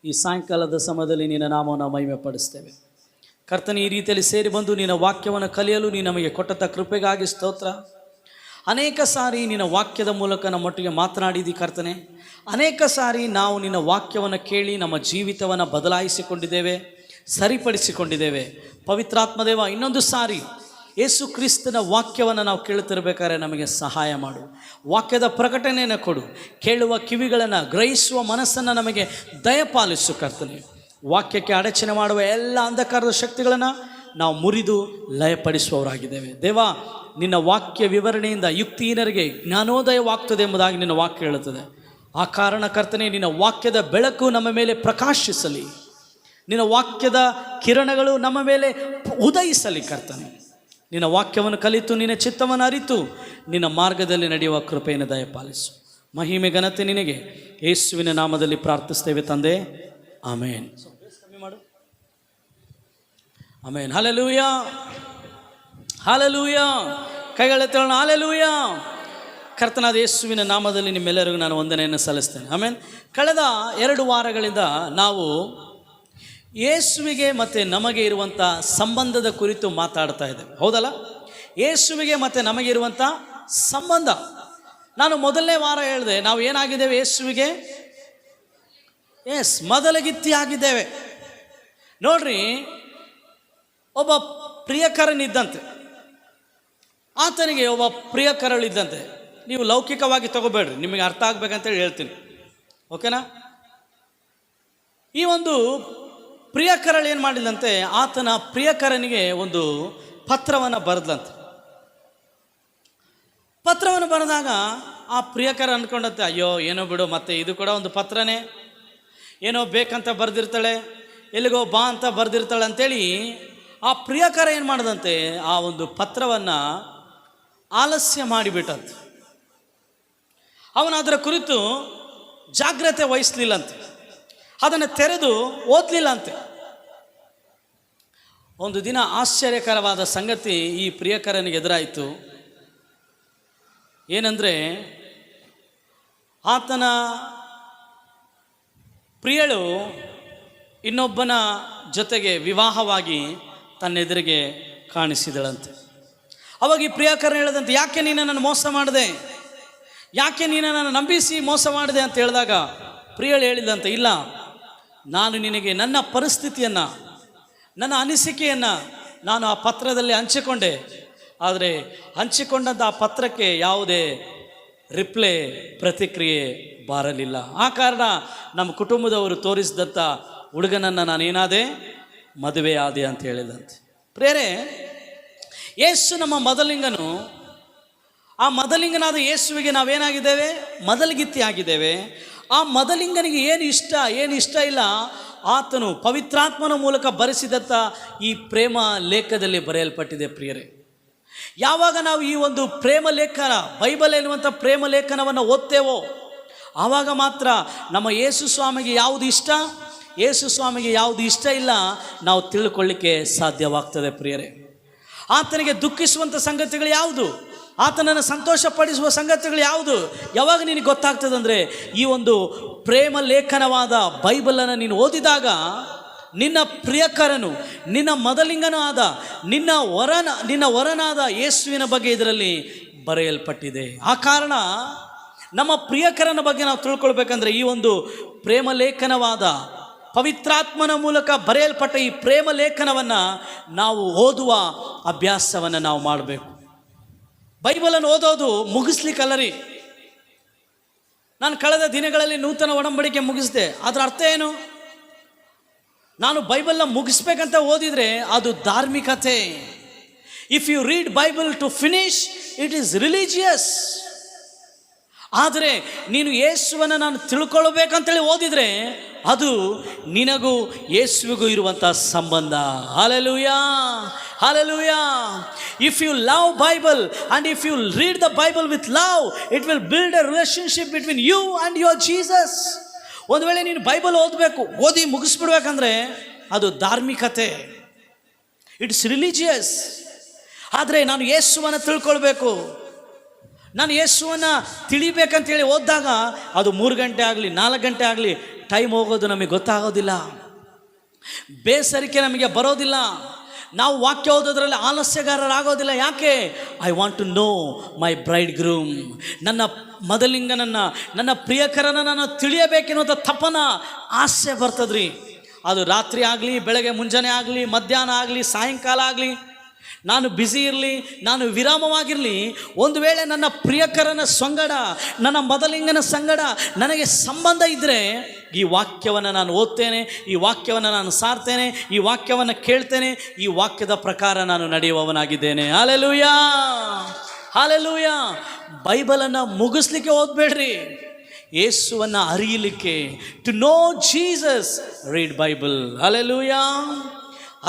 ಈ ಸಾಯಂಕಾಲದ ಸಮಯದಲ್ಲಿ ನಿನ್ನ ನಾಮವನ್ನು ಮಹಿಮೆ ಪಡಿಸ್ತೇವೆ. ಕರ್ತನೆ, ಈ ರೀತಿಯಲ್ಲಿ ಸೇರಿ ಬಂದು ನಿನ್ನ ವಾಕ್ಯವನ್ನು ಕಲಿಯಲು ನೀನು ನಮಗೆ ಕೊಟ್ಟಂಥ ಕೃಪೆಗಾಗಿ ಸ್ತೋತ್ರ. ಅನೇಕ ಸಾರಿ ನಿನ್ನ ವಾಕ್ಯದ ಮೂಲಕ ನಮ್ಮೊಟ್ಟಿಗೆ ಮಾತನಾಡಿದಿ ಕರ್ತನೆ. ಅನೇಕ ಸಾರಿ ನಾವು ನಿನ್ನ ವಾಕ್ಯವನ್ನು ಕೇಳಿ ನಮ್ಮ ಜೀವಿತವನ್ನು ಬದಲಾಯಿಸಿಕೊಂಡಿದ್ದೇವೆ, ಸರಿಪಡಿಸಿಕೊಂಡಿದ್ದೇವೆ. ಪವಿತ್ರಾತ್ಮದೇವ, ಇನ್ನೊಂದು ಸಾರಿ ಯೇಸು ಕ್ರಿಸ್ತನ ವಾಕ್ಯವನ್ನು ನಾವು ಕೇಳುತ್ತಿರಬೇಕಾದ್ರೆ ನಮಗೆ ಸಹಾಯ ಮಾಡು. ವಾಕ್ಯದ ಪ್ರಕಟಣೆಯನ್ನು ಕೊಡು. ಕೇಳುವ ಕಿವಿಗಳನ್ನು, ಗ್ರಹಿಸುವ ಮನಸ್ಸನ್ನು ನಮಗೆ ದಯಪಾಲಿಸು ಕರ್ತನೆ. ವಾಕ್ಯಕ್ಕೆ ಅಡಚಣೆ ಮಾಡುವ ಎಲ್ಲ ಅಂಧಕಾರದ ಶಕ್ತಿಗಳನ್ನು ನಾವು ಮುರಿದು ಲಯಪಡಿಸುವವರಾಗಿದ್ದೇವೆ. ದೇವ, ನಿನ್ನ ವಾಕ್ಯ ವಿವರಣೆಯಿಂದ ಯುಕ್ತಿಹೀನರಿಗೆ ಜ್ಞಾನೋದಯವಾಗ್ತದೆ ಎಂಬುದಾಗಿ ನಿನ್ನ ವಾಕ್ಯ ಹೇಳುತ್ತದೆ. ಆ ಕಾರಣ ಕರ್ತನೆ, ನಿನ್ನ ವಾಕ್ಯದ ಬೆಳಕು ನಮ್ಮ ಮೇಲೆ ಪ್ರಕಾಶಿಸಲಿ, ನಿನ್ನ ವಾಕ್ಯದ ಕಿರಣಗಳು ನಮ್ಮ ಮೇಲೆ ಉದಯಿಸಲಿ ಕರ್ತನೆ. ನಿನ್ನ ವಾಕ್ಯವನ್ನು ಕಲಿತು ನಿನ್ನ ಚಿತ್ತವನ್ನು ಅರಿತು ನಿನ್ನ ಮಾರ್ಗದಲ್ಲಿ ನಡೆಯುವ ಕೃಪೆಯನ್ನು ದಯಪಾಲಿಸು. ಮಹಿಮೆ ಘನತೆ ನಿನಗೆ ಯೇಸುವಿನ ನಾಮದಲ್ಲಿ ಪ್ರಾರ್ಥಿಸ್ತೇವೆ ತಂದೆ, ಆಮೇನ್. ಕಮ್ಮಿ ಮಾಡು. ಆಮೇನ್. ಹಲ್ಲೆಲೂಯಾ, ಹಲ್ಲೆಲೂಯಾ. ಕೈಗಳೆತ್ತೋಣ. ಹಲ್ಲೆಲೂಯಾ. ಕರ್ತನಾದ ಯೇಸುವಿನ ನಾಮದಲ್ಲಿ ನಿಮ್ಮೆಲ್ಲರಿಗೂ ನಾನು ವಂದನೆಯನ್ನು ಸಲ್ಲಿಸ್ತೇನೆ. ಆಮೇನ್. ಕಳೆದ 2 ವಾರಗಳಿಂದ ನಾವು ಯೇಸುವಿಗೆ ಮತ್ತು ನಮಗೆ ಇರುವಂಥ ಸಂಬಂಧದ ಕುರಿತು ಮಾತಾಡ್ತಾ ಇದ್ದೇವೆ, ಹೌದಲ್ಲ? ಯೇಸುವಿಗೆ ಮತ್ತು ನಮಗೆ ಇರುವಂಥ ಸಂಬಂಧ. ನಾನು ಮೊದಲನೇ ವಾರ ಹೇಳಿದೆ, ನಾವು ಏನಾಗಿದ್ದೇವೆ? ಯೇಸುವಿಗೆ ಮೊದಲಗಿತ್ತಿಯಾಗಿದ್ದೇವೆ. ನೋಡ್ರಿ, ಒಬ್ಬ ಪ್ರಿಯಕರನಿದ್ದಂತೆ, ಆತನಿಗೆ ಒಬ್ಬ ಪ್ರಿಯಕರಳಿದ್ದಂತೆ. ನೀವು ಲೌಕಿಕವಾಗಿ ತಗೋಬೇಡ್ರಿ, ನಿಮಗೆ ಅರ್ಥ ಆಗ್ಬೇಕಂತೇಳಿ ಹೇಳ್ತೀನಿ, ಓಕೆನಾ? ಈ ಒಂದು ಪ್ರಿಯಕರಳು ಏನು ಮಾಡಿದಂತೆ, ಆತನ ಪ್ರಿಯಕರನಿಗೆ ಒಂದು ಪತ್ರವನ್ನು ಬರೆದಂತೆ. ಪತ್ರವನ್ನು ಬರೆದಾಗ ಆ ಪ್ರಿಯಕರ ಅಂದ್ಕೊಂಡಂತೆ, ಅಯ್ಯೋ ಏನೋ ಬಿಡು, ಮತ್ತೆ ಇದು ಕೂಡ ಒಂದು ಪತ್ರನೇ, ಏನೋ ಬೇಕಂತ ಬರೆದಿರ್ತಾಳೆ, ಎಲ್ಲಿಗೋ ಬಾ ಅಂತ ಬರೆದಿರ್ತಾಳೆ ಅಂಥೇಳಿ ಆ ಪ್ರಿಯಕರ ಏನು ಮಾಡಿದಂತೆ, ಆ ಒಂದು ಪತ್ರವನ್ನು ಆಲಸ್ಯ ಮಾಡಿಬಿಟ್ಟಂತೆ. ಅವನು ಅದರ ಕುರಿತು ಜಾಗ್ರತೆ ವಹಿಸಲಿಲ್ಲಂತೆ, ಅದನ್ನು ತೆರೆದು ಓದಲಿಲ್ಲ ಅಂತೆ. ಒಂದು ದಿನ ಆಶ್ಚರ್ಯಕರವಾದ ಸಂಗತಿ ಈ ಪ್ರಿಯಕರನಿಗೆ ಎದುರಾಯಿತು. ಏನಂದರೆ, ಆತನ ಪ್ರಿಯಳು ಇನ್ನೊಬ್ಬನ ಜೊತೆಗೆ ವಿವಾಹವಾಗಿ ತನ್ನೆದುರಿಗೆ ಕಾಣಿಸಿದಳಂತೆ. ಅವಾಗ ಈ ಪ್ರಿಯಕರನ ಹೇಳಿದಂತೆ, ಯಾಕೆ ನೀನು ನನ್ನನ್ನು ಮೋಸ ಮಾಡಿದೆ, ಯಾಕೆ ನೀನು ನನ್ನನ್ನು ನಂಬಿಸಿ ಮೋಸ ಮಾಡಿದೆ ಅಂತ ಹೇಳಿದಾಗ ಪ್ರಿಯಳು ಹೇಳಿದಂತೆ, ಇಲ್ಲ, ನಾನು ನಿನಗೆ ನನ್ನ ಪರಿಸ್ಥಿತಿಯನ್ನು, ನನ್ನ ಅನಿಸಿಕೆಯನ್ನು ನಾನು ಆ ಪತ್ರದಲ್ಲಿ ಹಂಚಿಕೊಂಡೆ. ಆದರೆ ಹಂಚಿಕೊಂಡಂಥ ಆ ಪತ್ರಕ್ಕೆ ಯಾವುದೇ ರಿಪ್ಲೈ, ಪ್ರತಿಕ್ರಿಯೆ ಬರಲಿಲ್ಲ. ಆ ಕಾರಣ ನಮ್ಮ ಕುಟುಂಬದವರು ತೋರಿಸಿದಂಥ ಹುಡುಗನನ್ನು ನಾನೇನಾದೆ, ಮದುವೆ ಆದೆ ಅಂತ ಹೇಳಿದಂತೆ. ಪ್ರಿಯರೇ, ಯೇಸು ನಮ್ಮ ಮೊದಲಿಂಗನು. ಆ ಮೊದಲಿಂಗನಾದ ಯೇಸುವಿಗೆ ನಾವೇನಾಗಿದ್ದೇವೆ? ಮೊದಲಿಗಿತ್ತಿ ಆಗಿದ್ದೇವೆ. ಆ ಮೊದಲಿಂಗನಿಗೆ ಏನು ಇಷ್ಟ ಇಲ್ಲ, ಆತನು ಪವಿತ್ರಾತ್ಮನ ಮೂಲಕ ಬರೆಸಿದಂಥ ಈ ಪ್ರೇಮ ಲೇಖದಲ್ಲಿ ಬರೆಯಲ್ಪಟ್ಟಿದೆ. ಪ್ರಿಯರೇ, ಯಾವಾಗ ನಾವು ಈ ಒಂದು ಪ್ರೇಮ ಲೇಖನ, ಬೈಬಲ್ ಎನ್ನುವಂಥ ಪ್ರೇಮ ಲೇಖನವನ್ನು ಓದ್ತೇವೋ ಆವಾಗ ಮಾತ್ರ ನಮ್ಮ ಯೇಸು ಸ್ವಾಮಿಗೆ ಯಾವುದು ಇಷ್ಟ, ಯೇಸು ಸ್ವಾಮಿಗೆ ಯಾವುದು ಇಷ್ಟ ಇಲ್ಲ ನಾವು ತಿಳ್ಕೊಳ್ಳಿಕ್ಕೆ ಸಾಧ್ಯವಾಗ್ತದೆ. ಪ್ರಿಯರೇ, ಆತನಿಗೆ ದುಃಖಿಸುವಂಥ ಸಂಗತಿಗಳು ಯಾವುದು, ಆತನನ್ನು ಸಂತೋಷಪಡಿಸುವ ಸಂಗತಿಗಳು ಯಾವುದು, ಯಾವಾಗ ನಿನಗೆ ಗೊತ್ತಾಗ್ತದೆ ಅಂದರೆ, ಈ ಒಂದು ಪ್ರೇಮ ಲೇಖನವಾದ ಬೈಬಲನ್ನು ನೀನು ಓದಿದಾಗ ನಿನ್ನ ಪ್ರಿಯಕರನು, ನಿನ್ನ ಮೊದಲಿಂಗನೂ ಆದ ನಿನ್ನ ವರನಾದ ಯೇಸುವಿನ ಬಗ್ಗೆ ಇದರಲ್ಲಿ ಬರೆಯಲ್ಪಟ್ಟಿದೆ. ಆ ಕಾರಣ ನಮ್ಮ ಪ್ರಿಯಕರನ ಬಗ್ಗೆ ನಾವು ತಿಳ್ಕೊಳ್ಬೇಕಂದ್ರೆ ಈ ಒಂದು ಪ್ರೇಮ ಲೇಖನವಾದ ಪವಿತ್ರಾತ್ಮನ ಮೂಲಕ ಬರೆಯಲ್ಪಟ್ಟ ಈ ಪ್ರೇಮ ಲೇಖನವನ್ನು ನಾವು ಓದುವ ಅಭ್ಯಾಸವನ್ನು ನಾವು ಮಾಡಬೇಕು. ಬೈಬಲನ್ನು ಓದೋದು ಮುಗಿಸ್ಲಿಕ್ಕಲ್ಲರಿ. ನಾನು ಕಳೆದ ದಿನಗಳಲ್ಲಿ ನೂತನ ಒಡಂಬಡಿಕೆ ಮುಗಿಸಿದೆ. ಅದರ ಅರ್ಥ ಏನು? ನಾನು ಬೈಬಲ್ನ ಮುಗಿಸ್ಬೇಕಂತ ಓದಿದರೆ ಅದು ಧಾರ್ಮಿಕತೆ. If you read Bible to finish, it is religious. ಆದರೆ ನೀನು ಯೇಸುವನ್ನು ನಾನು ತಿಳ್ಕೊಳ್ಬೇಕಂತೇಳಿ ಓದಿದರೆ ಅದು ನಿನಗೂ ಯೇಸುವಿಗೂ ಇರುವಂಥ ಸಂಬಂಧ. Hallelujah, hallelujah. If you love Bible and if you read the Bible with love, it will build a relationship between you and your Jesus. ಒಂದು ವೇಳೆ ನೀನು ಬೈಬಲ್ ಓದಿ ಮುಗಿಸ್ಬಿಡ್ಬೇಕಂದ್ರೆ ಅದು ಧಾರ್ಮಿಕತೆ, ಇಟ್ಸ್ ರಿಲಿಜಿಯಸ್. ಆದರೆ ನಾನು ಯೇಸುವನ್ನು ತಿಳ್ಕೊಳ್ಬೇಕು, ನಾನು ಯೇಸುವನ್ನು ತಿಳಿಬೇಕಂತೇಳಿ ಓದಿದಾಗ ಅದು 3 ಗಂಟೆ ಆಗಲಿ 4 ಗಂಟೆ ಆಗಲಿ ಟೈಮ್ ಹೋಗೋದು ನಮಗೆ ಗೊತ್ತಾಗೋದಿಲ್ಲ, ಬೇಸರಿಕೆ ನಮಗೆ ಬರೋದಿಲ್ಲ, ನಾವು ವಾಕ್ಯ ಓದೋದ್ರಲ್ಲಿ ಆಲಸ್ಯಗಾರರಾಗೋದಿಲ್ಲ. ಯಾಕೆ? I want to know my bridegroom. ನನ್ನ ನನ್ನ ಪ್ರಿಯಕರನ ನಾನು ತಿಳಿಯಬೇಕೆನ್ನುವಂಥ ತಪನ ಆಸೆ ಬರ್ತದ್ರಿ. ಅದು ರಾತ್ರಿ ಆಗಲಿ, ಬೆಳಗ್ಗೆ ಮುಂಜಾನೆ ಆಗಲಿ, ಮಧ್ಯಾಹ್ನ ಆಗಲಿ, ಸಾಯಂಕಾಲ ಆಗಲಿ, ನಾನು ಬ್ಯುಸಿ ಇರಲಿ, ನಾನು ವಿರಾಮವಾಗಿರಲಿ, ಒಂದು ವೇಳೆ ನನ್ನ ಪ್ರಿಯಕರನ ಸಂಗಡ, ನನ್ನ ಮೊದಲಿಂಗನ ಸಂಗಡ ನನಗೆ ಸಂಬಂಧ ಇದ್ದರೆ ಈ ವಾಕ್ಯವನ್ನು ನಾನು ಓದ್ತೇನೆ, ಈ ವಾಕ್ಯವನ್ನು ನಾನು ಸಾರ್ತೇನೆ, ಈ ವಾಕ್ಯವನ್ನು ಕೇಳ್ತೇನೆ, ಈ ವಾಕ್ಯದ ಪ್ರಕಾರ ನಾನು ನಡೆಯುವವನಾಗಿದ್ದೇನೆ. Hallelujah, hallelujah. ಬೈಬಲನ್ನು ಮುಗಿಸ್ಲಿಕ್ಕೆ ಓದಬೇಡ್ರಿ, ಯೇಸುವನ್ನು ಅರಿಯಲಿಕ್ಕೆ, to know Jesus, read Bible. ಹಲ್ಲೆಲೂಯಾ.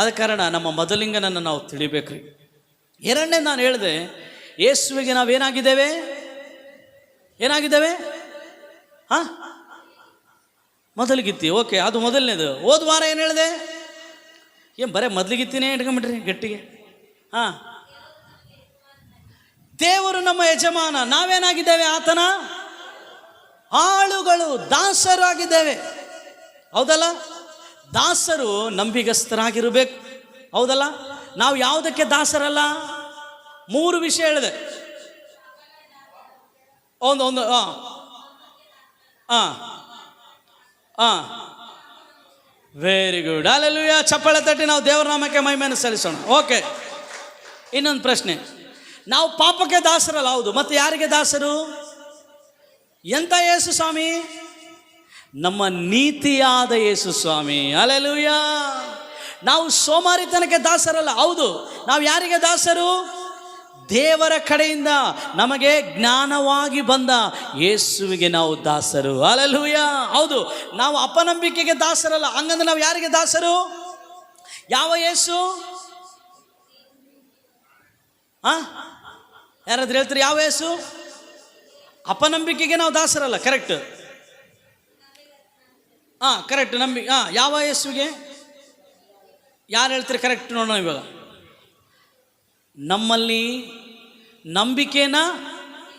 ಆದ ಕಾರಣ ನಮ್ಮ ಮೊದಲಿಂಗನನ್ನು ನಾವು ತಿಳಿಬೇಕ್ರಿ. ಎರಡನೇ, ನಾನು ಹೇಳಿದೆ, ಯೇಸುವಿಗೆ ನಾವೇನಾಗಿದ್ದೇವೆ? ಏನಾಗಿದ್ದೇವೆ? ಹಾಂ, ಮೊದಲಿಗಿತ್ತಿ. ಓಕೆ, ಅದು ಮೊದಲನೇದು. ಹೋದ ವಾರ ಏನು ಹೇಳಿದೆ? ಏನು ಬರೇ ಮೊದಲಿಗಿತ್ತಿನೇ ಇಟ್ಕೊಂಬಿಟ್ರಿ ಗಟ್ಟಿಗೆ. ಹಾಂ, ದೇವರು ನಮ್ಮ ಯಜಮಾನ, ನಾವೇನಾಗಿದ್ದೇವೆ? ಆತನ ಆಳುಗಳು, ದಾಸರಾಗಿದ್ದೇವೆ. ಹೌದಲ್ಲ? ದಾಸರು ನಂಬಿಗಸ್ತರಾಗಿರಬೇಕು. ಹೌದಲ್ಲ? ನಾವು ಯಾವುದಕ್ಕೆ ದಾಸರಲ್ಲ? 3 ವಿಷಯ ಹೇಳಿದೆ. ಒಂದು ವೆರಿ ಗುಡ್, ಹಲ್ಲೆಲೂಯಾ. ಚಪ್ಪಾಳೆ ತಟ್ಟಿ ನಾವು ದೇವರ ನಾಮಕ್ಕೆ ಮಹಿಮೆಯನ್ನು ಸಲ್ಲಿಸೋಣ. ಓಕೆ, ಇನ್ನೊಂದು ಪ್ರಶ್ನೆ. ನಾವು ಪಾಪಕ್ಕೆ ದಾಸರಲ್ಲ, ಹೌದು. ಮತ್ತು ಯಾರಿಗೆ ದಾಸರು? ಎಂಥ ಯೇಸು ಸ್ವಾಮಿ? ನಮ್ಮ ನೀತಿಯಾದ ಯೇಸು ಸ್ವಾಮಿ. ಹಲ್ಲೆಲೂಯಾ. ನಾವು ಸೋಮಾರಿತನಕ್ಕೆ ದಾಸರಲ್ಲ, ಹೌದು. ನಾವು ಯಾರಿಗೆ ದಾಸರು? ದೇವರ ಕಡೆಯಿಂದ ನಮಗೆ ಜ್ಞಾನವಾಗಿ ಬಂದ ಯೇಸುವಿಗೆ ನಾವು ದಾಸರು. ಹಲ್ಲೆಲೂಯಾ, ಹೌದು. ನಾವು ಅಪನಂಬಿಕೆಗೆ ದಾಸರಲ್ಲ. ಹಂಗಂದ್ರೆ ನಾವು ಯಾರಿಗೆ ದಾಸರು? ಯಾವ ಯೇಸು? ಯಾರಾದ್ರೂ ಹೇಳ್ತೀರಿ ಯಾವ ಯೇಸು? ಅಪನಂಬಿಕೆಗೆ ನಾವು ದಾಸರಲ್ಲ. Correct, correct. ಯಾವ ಯೇಸುವಿಗೆ ಯಾರು ಹೇಳ್ತೀರಿ? ಕರೆಕ್ಟ್, ನೋಡೋಣ ಇವಾಗ. ನಮ್ಮಲ್ಲಿ ನಂಬಿಕೆನ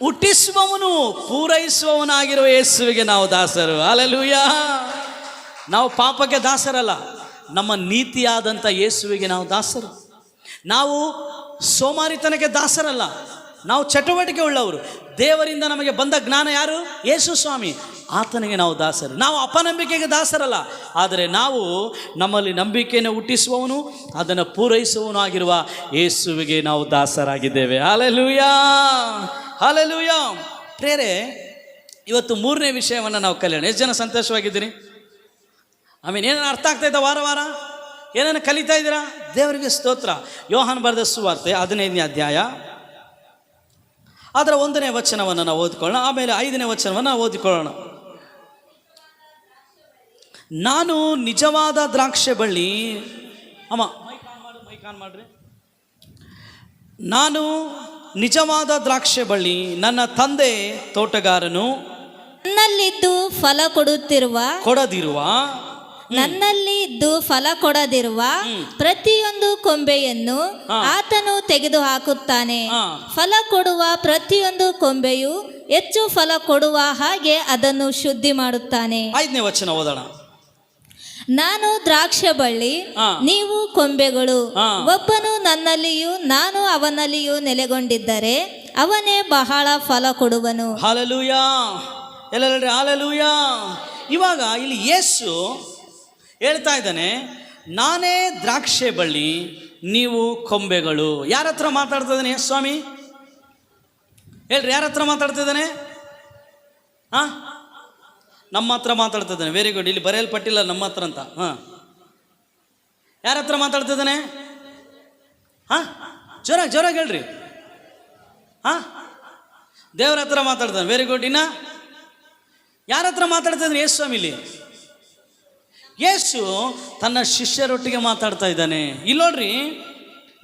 ಹುಟ್ಟಿಸುವವನು, ಪೂರೈಸುವವನಾಗಿರುವ ಯೇಸುವಿಗೆ ನಾವು ದಾಸರು. ಹಲ್ಲೆಲೂಯಾ. ನಾವು ಪಾಪಕ್ಕೆ ದಾಸರಲ್ಲ, ನಮ್ಮ ನೀತಿಯಾದಂಥ ಯೇಸುವಿಗೆ ನಾವು ದಾಸರು. ನಾವು ಸೋಮಾರಿತನಕ್ಕೆ ದಾಸರಲ್ಲ, ನಾವು ಚಟುವಟಿಕೆ ಉಳ್ಳವರು. ದೇವರಿಂದ ನಮಗೆ ಬಂದ ಜ್ಞಾನ ಯಾರು? ಯೇಸು ಸ್ವಾಮಿ, ಆತನಿಗೆ ನಾವು ದಾಸರು. ನಾವು ಅಪನಂಬಿಕೆಗೆ ದಾಸರಲ್ಲ, ಆದರೆ ನಾವು ನಮ್ಮಲ್ಲಿ ನಂಬಿಕೆಯನ್ನು ಹುಟ್ಟಿಸುವವನು, ಅದನ್ನು ಪೂರೈಸುವವನು ಆಗಿರುವ ಯೇಸುವಿಗೆ ನಾವು ದಾಸರಾಗಿದ್ದೇವೆ. Hallelujah, hallelujah. ಪ್ರೇರೆ, ಇವತ್ತು 3ನೇ ವಿಷಯವನ್ನು ನಾವು ಕಲಿಯೋಣ. ಎಷ್ಟು ಜನ ಸಂತೋಷವಾಗಿದ್ದೀರಿ? ಏನೇನು ಅರ್ಥ ಆಗ್ತಾಯಿದ್ದ? ವಾರ ವಾರ ಏನೇನು ಕಲಿತಾ ಇದ್ದೀರಾ? ದೇವರಿಗೆ ಸ್ತೋತ್ರ. ಯೋಹಾನ ಬರೆದ ಸುವಾರ್ತೆ 15ನೇ ಅಧ್ಯಾಯ, ಅದರ 1ನೇ ವಚನವನ್ನು ನಾವು ಓದಿಕೊಳ್ಳೋಣ. ಆಮೇಲೆ 5ನೇ ವಚನವನ್ನು ನಾವು ಓದಿಕೊಳ್ಳೋಣ. ನಾನು ನಿಜವಾದ ದ್ರಾಕ್ಷೆ ಬಳ್ಳಿ. ಮೈಕ್ ಆನ್ ಮಾಡ್ರಿ. ನಾನು ನಿಜವಾದ ದ್ರಾಕ್ಷೆ ಬಳ್ಳಿ, ನನ್ನ ತಂದೆ ತೋಟಗಾರನು. ನನ್ನಲ್ಲಿದ್ದು ಫಲ ಕೊಡದಿರುವ ನನ್ನಲ್ಲಿ ಇದ್ದು ಫಲ ಕೊಡದಿರುವ ಪ್ರತಿಯೊಂದು ಕೊಂಬೆಯನ್ನು ಆತನು ತೆಗೆದು ಹಾಕುತ್ತಾನೆ. ಫಲ ಕೊಡುವ ಪ್ರತಿಯೊಂದು ಕೊಂಬೆಯು ಹೆಚ್ಚು ಫಲ ಕೊಡುವ ಹಾಗೆ ಅದನ್ನು ಶುದ್ಧಿ ಮಾಡುತ್ತಾನೆ. 5ನೇ ವಚನ ಓದೋಣ. ನಾನು ದ್ರಾಕ್ಷೆ ಬಳ್ಳಿ, ನೀವು ಕೊಂಬೆಗಳು. ಒಬ್ಬನು ನನ್ನಲ್ಲಿಯೂ ನಾನು ಅವನಲ್ಲಿಯೂ ನೆಲೆಗೊಂಡಿದ್ದರೆ ಅವನೇ ಬಹಳ ಫಲ ಕೊಡುವನು. ಹಲ್ಲೆಲೂಯಾ, ಎಲ್ಲರೂ ಹಲ್ಲೆಲೂಯಾ. ಇವಾಗ ಇಲ್ಲಿ ಯೇಸು ಹೇಳ್ತಾ ಇದ್ದಾನೆ, ನಾನೇ ದ್ರಾಕ್ಷೆ ಬಳ್ಳಿ, ನೀವು ಕೊಂಬೆಗಳು. ಯಾರ ಹತ್ರ ಮಾತಾಡ್ತಿದ್ದಾನೆ ಸ್ವಾಮಿ? ಹೇಳ್ರಿ, ಯಾರ ಹತ್ರ ಮಾತಾಡ್ತಿದ್ದಾನೆ? ನಮ್ಮ ಹತ್ರ ಮಾತಾಡ್ತಿದ್ದಾನೆ. Very good. ಇಲ್ಲಿ ಬರೆಯಲ್ಪಟ್ಟಿಲ್ಲ ನಮ್ಮ ಹತ್ರ ಅಂತ. ಯಾರ ಹತ್ರ ಮಾತಾಡ್ತಿದ್ದಾನೆ? ಜೋರಾಗಿ ಹೇಳ್ರಿ. ದೇವರ ಹತ್ರ ಮಾತಾಡ್ತಾನೆ. Very good. ಇನ್ನ ಯಾರ ಹತ್ರ ಮಾತಾಡ್ತಿದ್ದಾನೆ ಯೇಸು ಸ್ವಾಮಿ? ಇಲ್ಲಿ ಯೇಸು ತನ್ನ ಶಿಷ್ಯರೊಟ್ಟಿಗೆ ಮಾತಾಡ್ತಾ ಇದ್ದಾನೆ. ಇಲ್ಲಿ ನೋಡ್ರಿ,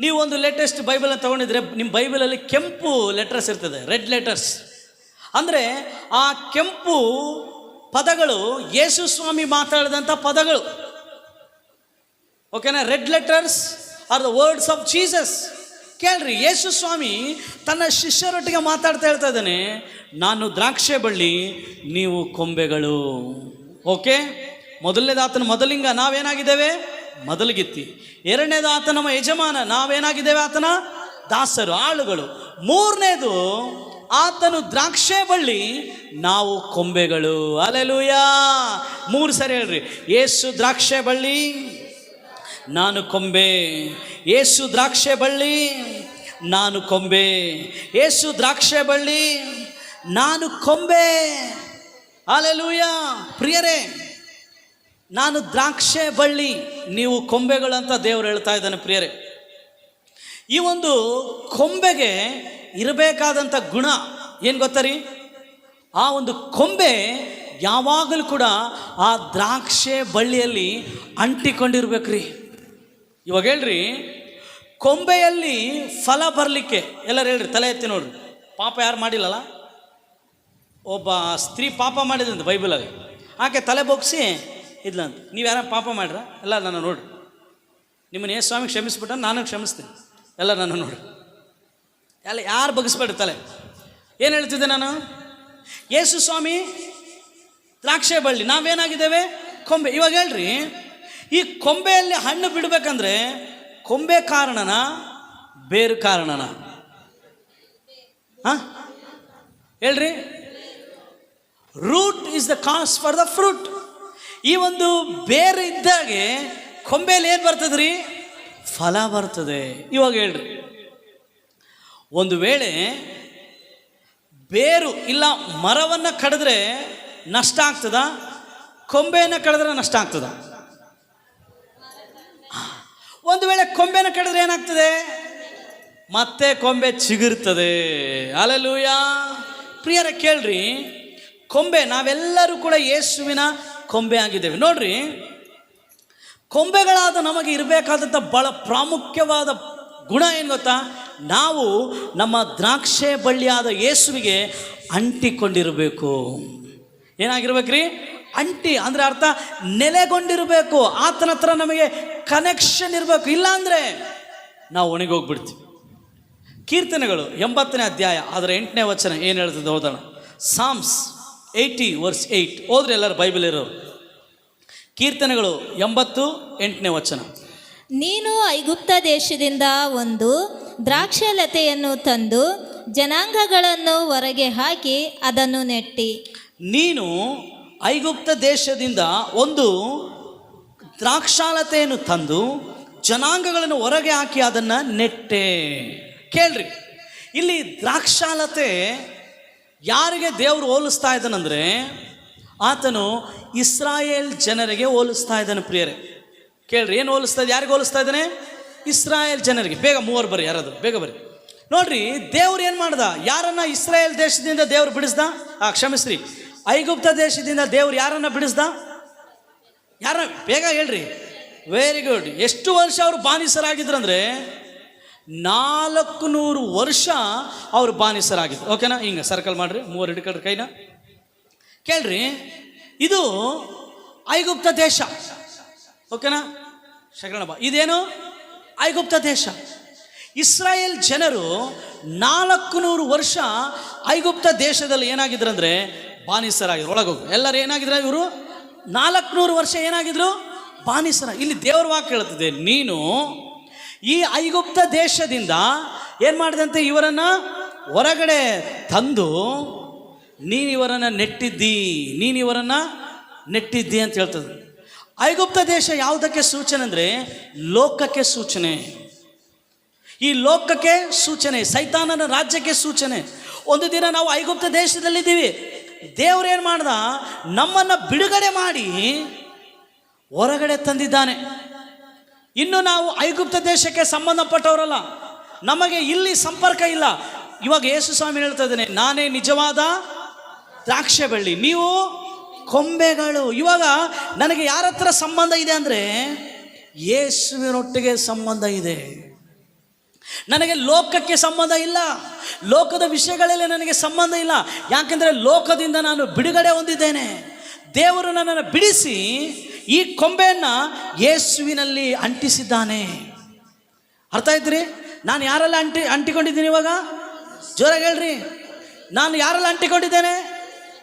ನೀವು ಒಂದು ಲೇಟೆಸ್ಟ್ ಬೈಬಲ್ ತಗೊಂಡಿದ್ರೆ ನಿಮ್ಮ ಬೈಬಲಲ್ಲಿ ಕೆಂಪು ಲೆಟರ್ಸ್ ಇರ್ತದೆ, ರೆಡ್ ಲೆಟರ್ಸ್. ಅಂದರೆ ಆ ಕೆಂಪು ಪದಗಳು ಯೇಸು ಸ್ವಾಮಿ ಮಾತಾಡಿದಂಥ ಪದಗಳು. ಓಕೆನಾ? Red letters are the words of Jesus. ಕೇಳ್ರಿ, ಯೇಸು ಸ್ವಾಮಿ ತನ್ನ ಶಿಷ್ಯರೊಟ್ಟಿಗೆ ಮಾತಾಡ್ತಾ ಹೇಳ್ತಾ ಇದ್ದಾನೆ, ನಾನು ದ್ರಾಕ್ಷೆ ಬಳ್ಳಿ, ನೀವು ಕೊಂಬೆಗಳು. ಓಕೆ, ಮೊದಲನೇದು ಆತನ ಮೊದಲಿಂಗ, ನಾವೇನಾಗಿದ್ದೇವೆ? ಮೊದಲಿಗಿತ್ತಿ. ಎರಡನೇದು ಆತ ನಮ್ಮ ಯಜಮಾನ, ನಾವೇನಾಗಿದ್ದೇವೆ? ಆತನ ದಾಸರು, ಆಳುಗಳು. ಮೂರನೇದು ಆತನು ದ್ರಾಕ್ಷೆ ಬಳ್ಳಿ, ನಾವು ಕೊಂಬೆಗಳು. ಹಲ್ಲೆಲೂಯಾ. 3 ಸರಿ ಹೇಳ್ರಿ. ಯೇಸು ದ್ರಾಕ್ಷೆ ಬಳ್ಳಿ, ನಾನು ಕೊಂಬೆ. ಯೇಸು ದ್ರಾಕ್ಷೆ ಬಳ್ಳಿ, ನಾನು ಕೊಂಬೆ. ಯೇಸು ದ್ರಾಕ್ಷೆ ಬಳ್ಳಿ, ನಾನು ಕೊಂಬೆ. ಹಲ್ಲೆಲೂಯಾ. ಪ್ರಿಯರೇ, ನಾನು ದ್ರಾಕ್ಷೆ ಬಳ್ಳಿ, ನೀವು ಕೊಂಬೆಗಳು ಅಂತ ದೇವರು ಹೇಳ್ತಾ ಇದ್ದಾನೆ. ಪ್ರಿಯರೇ, ಈ ಒಂದು ಕೊಂಬೆಗೆ ಇರಬೇಕಾದಂಥ ಗುಣ ಏನು ಗೊತ್ತಾ ರೀ? ಆ ಒಂದು ಕೊಂಬೆ ಯಾವಾಗಲೂ ಕೂಡ ಆ ದ್ರಾಕ್ಷೆ ಬಳ್ಳಿಯಲ್ಲಿ ಅಂಟಿಕೊಂಡಿರ್ಬೇಕ್ರಿ. ಇವಾಗ ಹೇಳ್ರಿ, ಕೊಂಬೆಯಲ್ಲಿ ಫಲ ಬರಲಿಕ್ಕೆ ಎಲ್ಲರೂ ಹೇಳ್ರಿ, ತಲೆ ಎತ್ತಿ ನೋಡ್ರಿ. ಪಾಪ ಯಾರು ಮಾಡಿಲ್ಲಲ್ಲ? ಒಬ್ಬ ಸ್ತ್ರೀ ಪಾಪ ಮಾಡಿದ್ರಂತೆ ಬೈಬಲಾಗ. ಆಕೆ ತಲೆ ಬೊಗ್ಸಿ ಇದ್ಲಂತ. ನೀವು ಯಾರ ಪಾಪ ಮಾಡ್ರ? ಎಲ್ಲ ನನ್ನ ನೋಡ್ರಿ. ನಿಮ್ಮನ್ನ ಯೇಸು ಸ್ವಾಮಿ ಕ್ಷಮಿಸ್ಬಿಟ್ಟ, ನಾನು ಕ್ಷಮಿಸ್ತೀನಿ. ಎಲ್ಲ ನನ್ನ ನೋಡ್ರಿ. ಎಲ್ಲ ಯಾರು ಬಗ್ಗಿಸ್ಬೇಡ್ರಿ ತಲೆ. ಏನು ಹೇಳ್ತಿದ್ದೆ ನಾನು? ಯೇಸು ಸ್ವಾಮಿ ದ್ರಾಕ್ಷೆ ಬಳ್ಳಿ, ನಾವೇನಾಗಿದ್ದೇವೆ? ಕೊಂಬೆ. ಇವಾಗ ಹೇಳ್ರಿ, ಈ ಕೊಂಬೆಯಲ್ಲಿ ಹಣ್ಣು ಬಿಡಬೇಕಂದ್ರೆ ಕೊಂಬೆ ಕಾರಣನ ಬೇರು ಕಾರಣನ? ಹಾಂ ಹೇಳ್ರಿ. Root is the cause for the fruit. ಈ ಒಂದು ಬೇರು ಇದ್ದಾಗೆ ಕೊಂಬೆಯಲ್ಲಿ ಏನು ಬರ್ತದೆ ರೀ? ಫಲ ಬರ್ತದೆ. ಇವಾಗ ಹೇಳ್ರಿ, ಒಂದು ವೇಳೆ ಬೇರು ಇಲ್ಲ ಮರವನ್ನು ಕಡಿದ್ರೆ ನಷ್ಟ ಆಗ್ತದ? ಕೊಂಬೆಯನ್ನು ಕಡಿದ್ರೆ ನಷ್ಟ ಆಗ್ತದ? ಒಂದು ವೇಳೆ ಕೊಂಬೆನ ಕಡಿದ್ರೆ ಏನಾಗ್ತದೆ? ಮತ್ತೆ ಕೊಂಬೆ ಚಿಗುರ್ತದೆ. ಹಲ್ಲೆಲೂಯಾ. ಪ್ರಿಯರ ಕೇಳ್ರಿ, ಕೊಂಬೆ, ನಾವೆಲ್ಲರೂ ಕೂಡ ಯೇಸುವಿನ ಕೊಂಬೆ ಆಗಿದ್ದೇವೆ. ನೋಡ್ರಿ, ಕೊಂಬೆಗಳಾದ ನಮಗೆ ಇರಬೇಕಾದಂಥ ಭಾಳ ಪ್ರಾಮುಖ್ಯವಾದ ಗುಣ ಏನು ಗೊತ್ತಾ? ನಾವು ನಮ್ಮ ದ್ರಾಕ್ಷೆ ಬಳ್ಳಿಯಾದ ಯೇಸುವಿಗೆ ಅಂಟಿಕೊಂಡಿರಬೇಕು. ಏನಾಗಿರ್ಬೇಕ್ರಿ? ಅಂಟಿ ಅಂದರೆ ಅರ್ಥ ನೆಲೆಗೊಂಡಿರಬೇಕು. ಆತನ ಹತ್ರ ನಮಗೆ ಕನೆಕ್ಷನ್ ಇರಬೇಕು. ಇಲ್ಲಾಂದರೆ ನಾವು ಒಣಗೋಗ್ಬಿಡ್ತೀವಿ. ಕೀರ್ತನೆಗಳು 80ನೇ ಅಧ್ಯಾಯ ಅದರ 8ನೇ ವಚನ ಏನು ಹೇಳ್ತದೆ ಓದೋಣ. ಸಾಮ್ಸ್ 80 ವರ್ಸ್ 8 ಓದ್ರಿ ಎಲ್ಲರೂ ಬೈಬಲ್ ಇರೋರು. ಕೀರ್ತನೆಗಳು 80 8ನೇ ವಚನ. ನೀನು ಐಗುಪ್ತ ದೇಶದಿಂದ ಒಂದು ದ್ರಾಕ್ಷಲತೆಯನ್ನು ತಂದು ಜನಾಂಗಗಳನ್ನು ಹೊರಗೆ ಹಾಕಿ ಅದನ್ನು ನೆಟ್ಟಿ. ನೀನು ಐಗುಪ್ತ ದೇಶದಿಂದ ಒಂದು ದ್ರಾಕ್ಷಾಲತೆಯನ್ನು ತಂದು ಜನಾಂಗಗಳನ್ನು ಹೊರಗೆ ಹಾಕಿ ಅದನ್ನು ನೆಟ್ಟೆ. ಕೇಳ್ರಿ, ಇಲ್ಲಿ ದ್ರಾಕ್ಷಾಲತೆ ಯಾರಿಗೆ ದೇವರು ಹೋಲಿಸ್ತಾ ಇದ್ದಾನಂದರೆ ಆತನು ಇಸ್ರಾಯೇಲ್ ಜನರಿಗೆ ಹೋಲಿಸ್ತಾ ಇದ್ದಾನೆ. ಪ್ರಿಯರೇ ಕೇಳ್ರಿ, ಏನು ಹೋಲಿಸ್ತಾ ಇದೆ? ಯಾರಿಗೆ ಹೋಲಿಸ್ತಾ ಇದ್ದಾನೆ? ಇಸ್ರಾಯೇಲ್ ಜನರಿಗೆ. ಬೇಗ 3 ಬರ್ರಿ, ಯಾರಾದ್ರು ಬೇಗ ಬರ್ರಿ. ನೋಡ್ರಿ, ದೇವ್ರು ಏನು ಮಾಡ್ದ? ಯಾರನ್ನ ಇಸ್ರಾಯೇಲ್ ದೇಶದಿಂದ ದೇವ್ರು ಬಿಡಿಸ್ದ? ಕ್ಷಮಿಸ್ರಿ, ಐಗುಪ್ತ ದೇಶದಿಂದ ದೇವ್ರು ಯಾರನ್ನ ಬಿಡಿಸ್ದ? ಯಾರ? ಬೇಗ ಹೇಳ್ರಿ. Very good. ಎಷ್ಟು ವರ್ಷ ಅವರು ಬಾನಿಸರಾಗಿದ್ರಂದ್ರೆ 400 ವರ್ಷ ಅವರು ಬಾನಿಸರಾಗಿದ್ರು. ಓಕೆನಾ? ಹಿಂಗೆ ಸರ್ಕಲ್ ಮಾಡ್ರಿ, 3 ಹಿಡ್ಕೊಳ್ರಿ ಕೈನ. ಕೇಳ್ರಿ, ಇದು ಐಗುಪ್ತ ದೇಶ. ಓಕೆನಾ? ಶರಣ ಬಾ. ಇದೇನು? ಐಗುಪ್ತ ದೇಶ. ಇಸ್ರಾಯೇಲ್ ಜನರು 400 ವರ್ಷ ಐಗುಪ್ತ ದೇಶದಲ್ಲಿ ಏನಾಗಿದ್ರಂದ್ರೆ ಬಾನಿಸರಾಗಿದ್ರು. ಒಳಗೋಗು ಎಲ್ಲರೂ ಏನಾಗಿದ್ರು? ಇವರು 400 ವರ್ಷ ಏನಾಗಿದ್ರು? ಬಾನಿಸರ. ಇಲ್ಲಿ ದೇವರ ವಾಕ್ಯ ಹೇಳ್ತದೆ, ನೀನು ಈ ಐಗುಪ್ತ ದೇಶದಿಂದ ಏನು ಮಾಡಿದಂತೆ ಇವರನ್ನು ಹೊರಗಡೆ ತಂದು ನೀನು ಇವರನ್ನು ನೆಟ್ಟಿದ್ದಿ ಅಂತ ಹೇಳ್ತದೆ. ಐಗುಪ್ತ ದೇಶ ಯಾವುದಕ್ಕೆ ಸೂಚನೆ ಅಂದರೆ ಲೋಕಕ್ಕೆ ಸೂಚನೆ. ಈ ಲೋಕಕ್ಕೆ ಸೂಚನೆ, ಸೈತಾನನ ರಾಜ್ಯಕ್ಕೆ ಸೂಚನೆ. ಒಂದು ದಿನ ನಾವು ಐಗುಪ್ತ ದೇಶದಲ್ಲಿದ್ದೀವಿ. ದೇವರೇನು ಮಾಡ್ದ? ನಮ್ಮನ್ನು ಬಿಡುಗಡೆ ಮಾಡಿ ಹೊರಗಡೆ ತಂದಿದ್ದಾನೆ. ಇನ್ನು ನಾವು ಐಗುಪ್ತ ದೇಶಕ್ಕೆ ಸಂಬಂಧಪಟ್ಟವರಲ್ಲ, ನಮಗೆ ಇಲ್ಲಿ ಸಂಪರ್ಕ ಇಲ್ಲ. ಇವಾಗ ಯೇಸು ಸ್ವಾಮಿ ಹೇಳ್ತಾ ಇದ್ದಾನೆ, ನಾನೇ ನಿಜವಾದ ದ್ರಾಕ್ಷೆ ಬಳ್ಳಿ, ನೀವು ಕೊಂಬೆಗಳು. ಇವಾಗ ನನಗೆ ಯಾರ ಹತ್ರ ಸಂಬಂಧ ಇದೆ ಅಂದರೆ ಯೇಸುವಿನೊಟ್ಟಿಗೆ ಸಂಬಂಧ ಇದೆ. ನನಗೆ ಲೋಕಕ್ಕೆ ಸಂಬಂಧ ಇಲ್ಲ, ಲೋಕದ ವಿಷಯಗಳಲ್ಲಿ ನನಗೆ ಸಂಬಂಧ ಇಲ್ಲ. ಯಾಕೆಂದರೆ ಲೋಕದಿಂದ ನಾನು ಬಿಡುಗಡೆ ಹೊಂದಿದ್ದೇನೆ. ದೇವರು ನನ್ನನ್ನು ಬಿಡಿಸಿ ಈ ಕೊಂಬೆಯನ್ನು ಯೇಸುವಿನಲ್ಲಿ ಅಂಟಿಸಿದ್ದಾನೆ. ಅರ್ಥ ಆಯ್ತು? ನಾನು ಯಾರೆಲ್ಲ ಅಂಟಿಕೊಂಡಿದ್ದೀನಿ? ಇವಾಗ ಜೋರಾಗಿ ಹೇಳ್ರಿ, ನಾನು ಯಾರೆಲ್ಲ ಅಂಟಿಕೊಂಡಿದ್ದೇನೆ?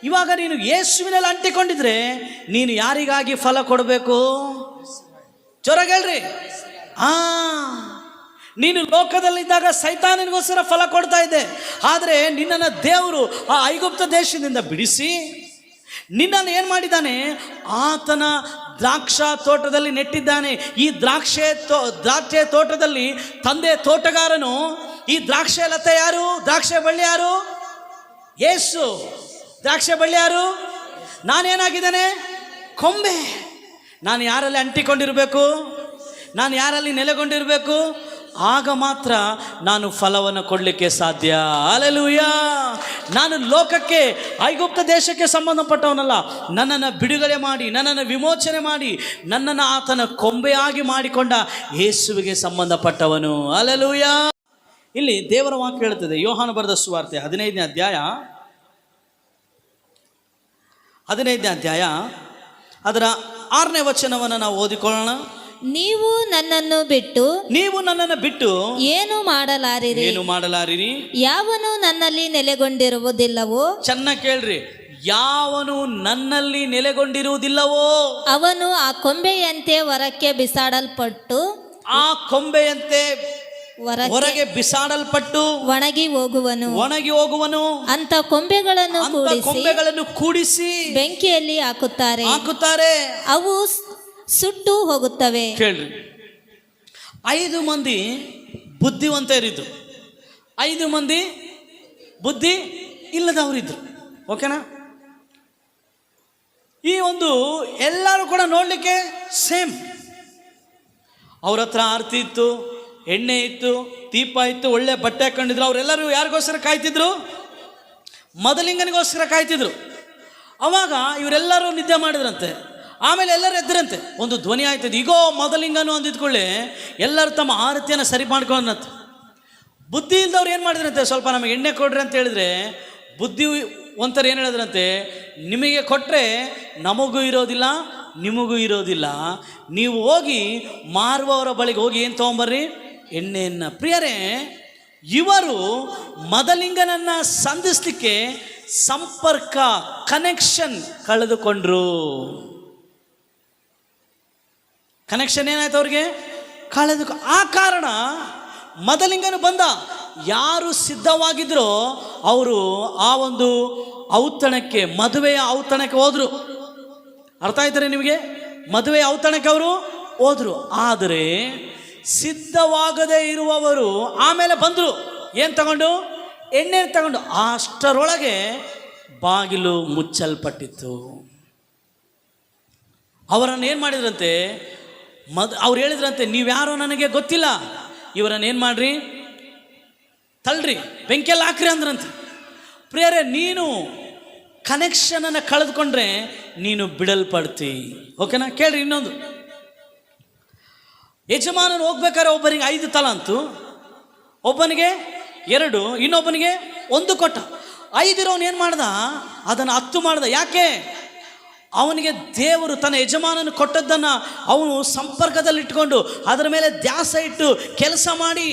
ಇವಾಗ ನೀನು ಯೇಸುವಿನಲ್ಲಿ ಅಂಟಿಕೊಂಡಿದ್ರೆ ನೀನು ಯಾರಿಗಾಗಿ ಫಲ ಕೊಡಬೇಕು? ಜೋರಾಗಿ ಹೇಳ್ರಿ. ನೀನು ಲೋಕದಲ್ಲಿದ್ದಾಗ ಸೈತಾನನಿಗೋಸ್ಕರ ಫಲ ಕೊಡ್ತಾ ಇದ್ದೆ. ಆದರೆ ನಿನ್ನನ್ನು ದೇವರು ಆ ಐಗುಪ್ತ ದೇಶದಿಂದ ಬಿಡಿಸಿ ನಿನ್ನನ್ನು ಏನು ಮಾಡಿದ್ದಾನೆ? ಆತನ ದ್ರಾಕ್ಷಾ ತೋಟದಲ್ಲಿ ನೆಟ್ಟಿದ್ದಾನೆ. ಈ ದ್ರಾಕ್ಷೆ ತೋಟದಲ್ಲಿ ತಂದೆ ತೋಟಗಾರನು. ಈ ದ್ರಾಕ್ಷೆ ಲತೆ ಯಾರು? ದ್ರಾಕ್ಷೆ ಬಳ್ಳಿ ಯಾರು? ಯೇಸು. ದ್ರಾಕ್ಷೆ ಬಳ್ಳಿ ಯಾರು? ನಾನೇನಾಗಿದ್ದೇನೆ? ಕೊಂಬೆ. ನಾನು ಯಾರಲ್ಲಿ ಅಂಟಿಕೊಂಡಿರಬೇಕು? ನಾನು ಯಾರಲ್ಲಿ ನೆಲೆಗೊಂಡಿರಬೇಕು? ಆಗ ಮಾತ್ರ ನಾನು ಫಲವನ್ನು ಕೊಡಲಿಕ್ಕೆ ಸಾಧ್ಯ. ಹಲ್ಲೆಲೂಯಾ. ನಾನು ಲೋಕಕ್ಕೆ, ಐಗುಪ್ತ ದೇಶಕ್ಕೆ ಸಂಬಂಧಪಟ್ಟವನಲ್ಲ. ನನ್ನನ್ನು ಬಿಡುಗಡೆ ಮಾಡಿ, ನನ್ನನ್ನು ವಿಮೋಚನೆ ಮಾಡಿ, ನನ್ನನ್ನು ಆತನ ಕೊಂಬೆಯಾಗಿ ಮಾಡಿಕೊಂಡ ಯೇಸುವಿಗೆ ಸಂಬಂಧಪಟ್ಟವನು. ಹಲ್ಲೆಲೂಯಾ. ಇಲ್ಲಿ ದೇವರ ವಾಕ್ಯ ಹೇಳ್ತದೆ, ಯೋಹಾನ ಬರೆದ ಸುವಾರ್ತೆ 15ನೇ ಅಧ್ಯಾಯ ಅದರ 6ನೇ ವಚನವನ್ನು ನಾವು ಓದಿಕೊಳ್ಳೋಣ. ನೀವು ನನ್ನನ್ನು ಬಿಟ್ಟು ಏನು ಮಾಡಲಾರಿರಿ. ಯಾವನು ನನ್ನಲ್ಲಿ ನೆಲೆಗೊಂಡಿರುವುದಿಲ್ಲವೋ, ಚೆನ್ನಾಗಿ ಕೇಳ್ರಿ, ಯಾವನು ನನ್ನಲ್ಲಿ ನೆಲೆಗೊಂಡಿರುವುದಿಲ್ಲವೋ ಅವನು ಆ ಕೊಂಬೆಯಂತೆ ಹೊರಕ್ಕೆ ಬಿಸಾಡಲ್ಪಟ್ಟು ಹೊರಗೆ ಬಿಸಾಡಲ್ಪಟ್ಟು ಒಣಗಿ ಹೋಗುವನು. ಅಂತ ಕೊಂಬೆಗಳನ್ನು ಕೂಡಿಸಿ ಬೆಂಕಿಯಲ್ಲಿ ಹಾಕುತ್ತಾರೆ. ಅವು ಸುಟ್ಟು ಹೋಗುತ್ತವೆ. ಕೇಳ್ರಿ, 5 ಮಂದಿ ಬುದ್ಧಿವಂತರಿದ್ರು, 5 ಮಂದಿ ಬುದ್ಧಿ ಇಲ್ಲದವರಿದ್ರು. ಓಕೆನಾ? ಈ ಒಂದು ಎಲ್ಲರೂ ಕೂಡ ನೋಡ್ಲಿಕ್ಕೆ ಸೇಮ್. ಅವ್ರ ಹತ್ರ ಆರತಿ ಇತ್ತು, ಎಣ್ಣೆ ಇತ್ತು, ದೀಪ ಇತ್ತು, ಒಳ್ಳೆ ಬಟ್ಟೆ ಹಾಕೊಂಡಿದ್ರು. ಅವರೆಲ್ಲರೂ ಯಾರಿಗೋಸ್ಕರ ಕಾಯ್ತಿದ್ರು? ಮೊದಲಿಂಗನಿಗೋಸ್ಕರ ಕಾಯ್ತಿದ್ರು. ಅವಾಗ ಇವರೆಲ್ಲರೂ ನಿದ್ದೆ ಮಾಡಿದ್ರಂತೆ. ಆಮೇಲೆ ಎಲ್ಲರೂ ಎದ್ದರಂತೆ. ಒಂದು ಧ್ವನಿ ಆಯ್ತದೆ, ಈಗೋ ಮೊದಲಿಂಗನು ಅಂದಿದ್ಕೊಳ್ಳಿ ಎಲ್ಲರೂ ತಮ್ಮ ಆರತಿಯನ್ನು ಸರಿ ಮಾಡ್ಕೊಂಡಂತೆ. ಬುದ್ಧಿ ಇಲ್ದವ್ರು ಏನು ಮಾಡಿದ್ರಂತೆ? ಸ್ವಲ್ಪ ನಮಗೆ ಎಣ್ಣೆ ಕೊಡ್ರಿ ಅಂತ ಹೇಳಿದ್ರೆ, ಬುದ್ಧಿ ಒಂಥರ ಏನು ಹೇಳಿದ್ರಂತೆ, ನಿಮಗೆ ಕೊಟ್ಟರೆ ನಮಗೂ ಇರೋದಿಲ್ಲ, ನಿಮಗೂ ಇರೋದಿಲ್ಲ. ನೀವು ಹೋಗಿ ಮಾರುವವರ ಬಳಿಗೆ ಹೋಗಿ ಏನು ತೊಗೊಂಬರ್ರಿ? ಎಣ್ಣೆಯನ್ನು. ಪ್ರಿಯರೇ, ಇವರು ಮೊದಲಿಂಗನನ್ನು ಸಂಧಿಸಲಿಕ್ಕೆ ಸಂಪರ್ಕ, ಕನೆಕ್ಷನ್ ಕಳೆದುಕೊಂಡ್ರು. ಕನೆಕ್ಷನ್ ಏನಾಯ್ತು ಅವ್ರಿಗೆ? ಆ ಕಾರಣ ಮೊದಲಿಂಗನು ಬಂದ. ಯಾರು ಸಿದ್ಧವಾಗಿದ್ರೋ ಅವರು ಆ ಒಂದು ಔತಣಕ್ಕೆ, ಮದುವೆಯ ಔತಣಕ್ಕೆ ಹೋದರು. ಅರ್ಥ ಆಯ್ತಾರೆ ನಿಮಗೆ? ಮದುವೆಯ ಔತಣಕ್ಕೆ ಅವರು ಹೋದರು. ಆದರೆ ಸಿದ್ಧವಾಗದೇ ಇರುವವರು ಆಮೇಲೆ ಬಂದರು. ಏನು ತಗೊಂಡು? ಎಣ್ಣೆ ತಗೊಂಡು. ಅಷ್ಟರೊಳಗೆ ಬಾಗಿಲು ಮುಚ್ಚಲ್ಪಟ್ಟಿತ್ತು. ಅವರನ್ನು ಏನು ಮಾಡಿದ್ರಂತೆ? ಅವ್ರು ಹೇಳಿದ್ರಂತೆ, ನೀವ್ಯಾರೋ ನನಗೆ ಗೊತ್ತಿಲ್ಲ, ಇವರನ್ನು ಏನು ಮಾಡ್ರಿ? ತಳ್ಳ್ರಿ, ಬೆಂಕಿಯಲ್ಲಿ ಹಾಕ್ರಿ ಅಂದ್ರಂತೆ. ಪ್ರಿಯರೇ, ನೀನು ಕನೆಕ್ಷನನ್ನು ಕಳೆದುಕೊಂಡ್ರೆ ನೀನು ಬಿಡಲ್ಪಡ್ತಿ. ಓಕೆನಾ? ಕೇಳ್ರಿ, ಇನ್ನೊಂದು. ಯಜಮಾನನು ಹೋಗ್ಬೇಕಾದ್ರೆ ಒಬ್ಬನಿಗೆ 5 ತಲಾಂತು, ಒಬ್ಬನಿಗೆ 2, ಇನ್ನೊಬ್ಬನಿಗೆ 1 ಕೊಟ್ಟ. 5 ಇರೋನು ಏನು ಮಾಡ್ದ? ಅದನ್ನು 10 ಮಾಡ್ದ. ಯಾಕೆ? ಅವನಿಗೆ ದೇವರು ತನ್ನ ಯಜಮಾನನು ಕೊಟ್ಟದ್ದನ್ನು ಅವನು ಸಂಪರ್ಕದಲ್ಲಿಟ್ಕೊಂಡು ಅದರ ಮೇಲೆ ಧ್ಯಾಸ ಇಟ್ಟು ಕೆಲಸ ಮಾಡಿ,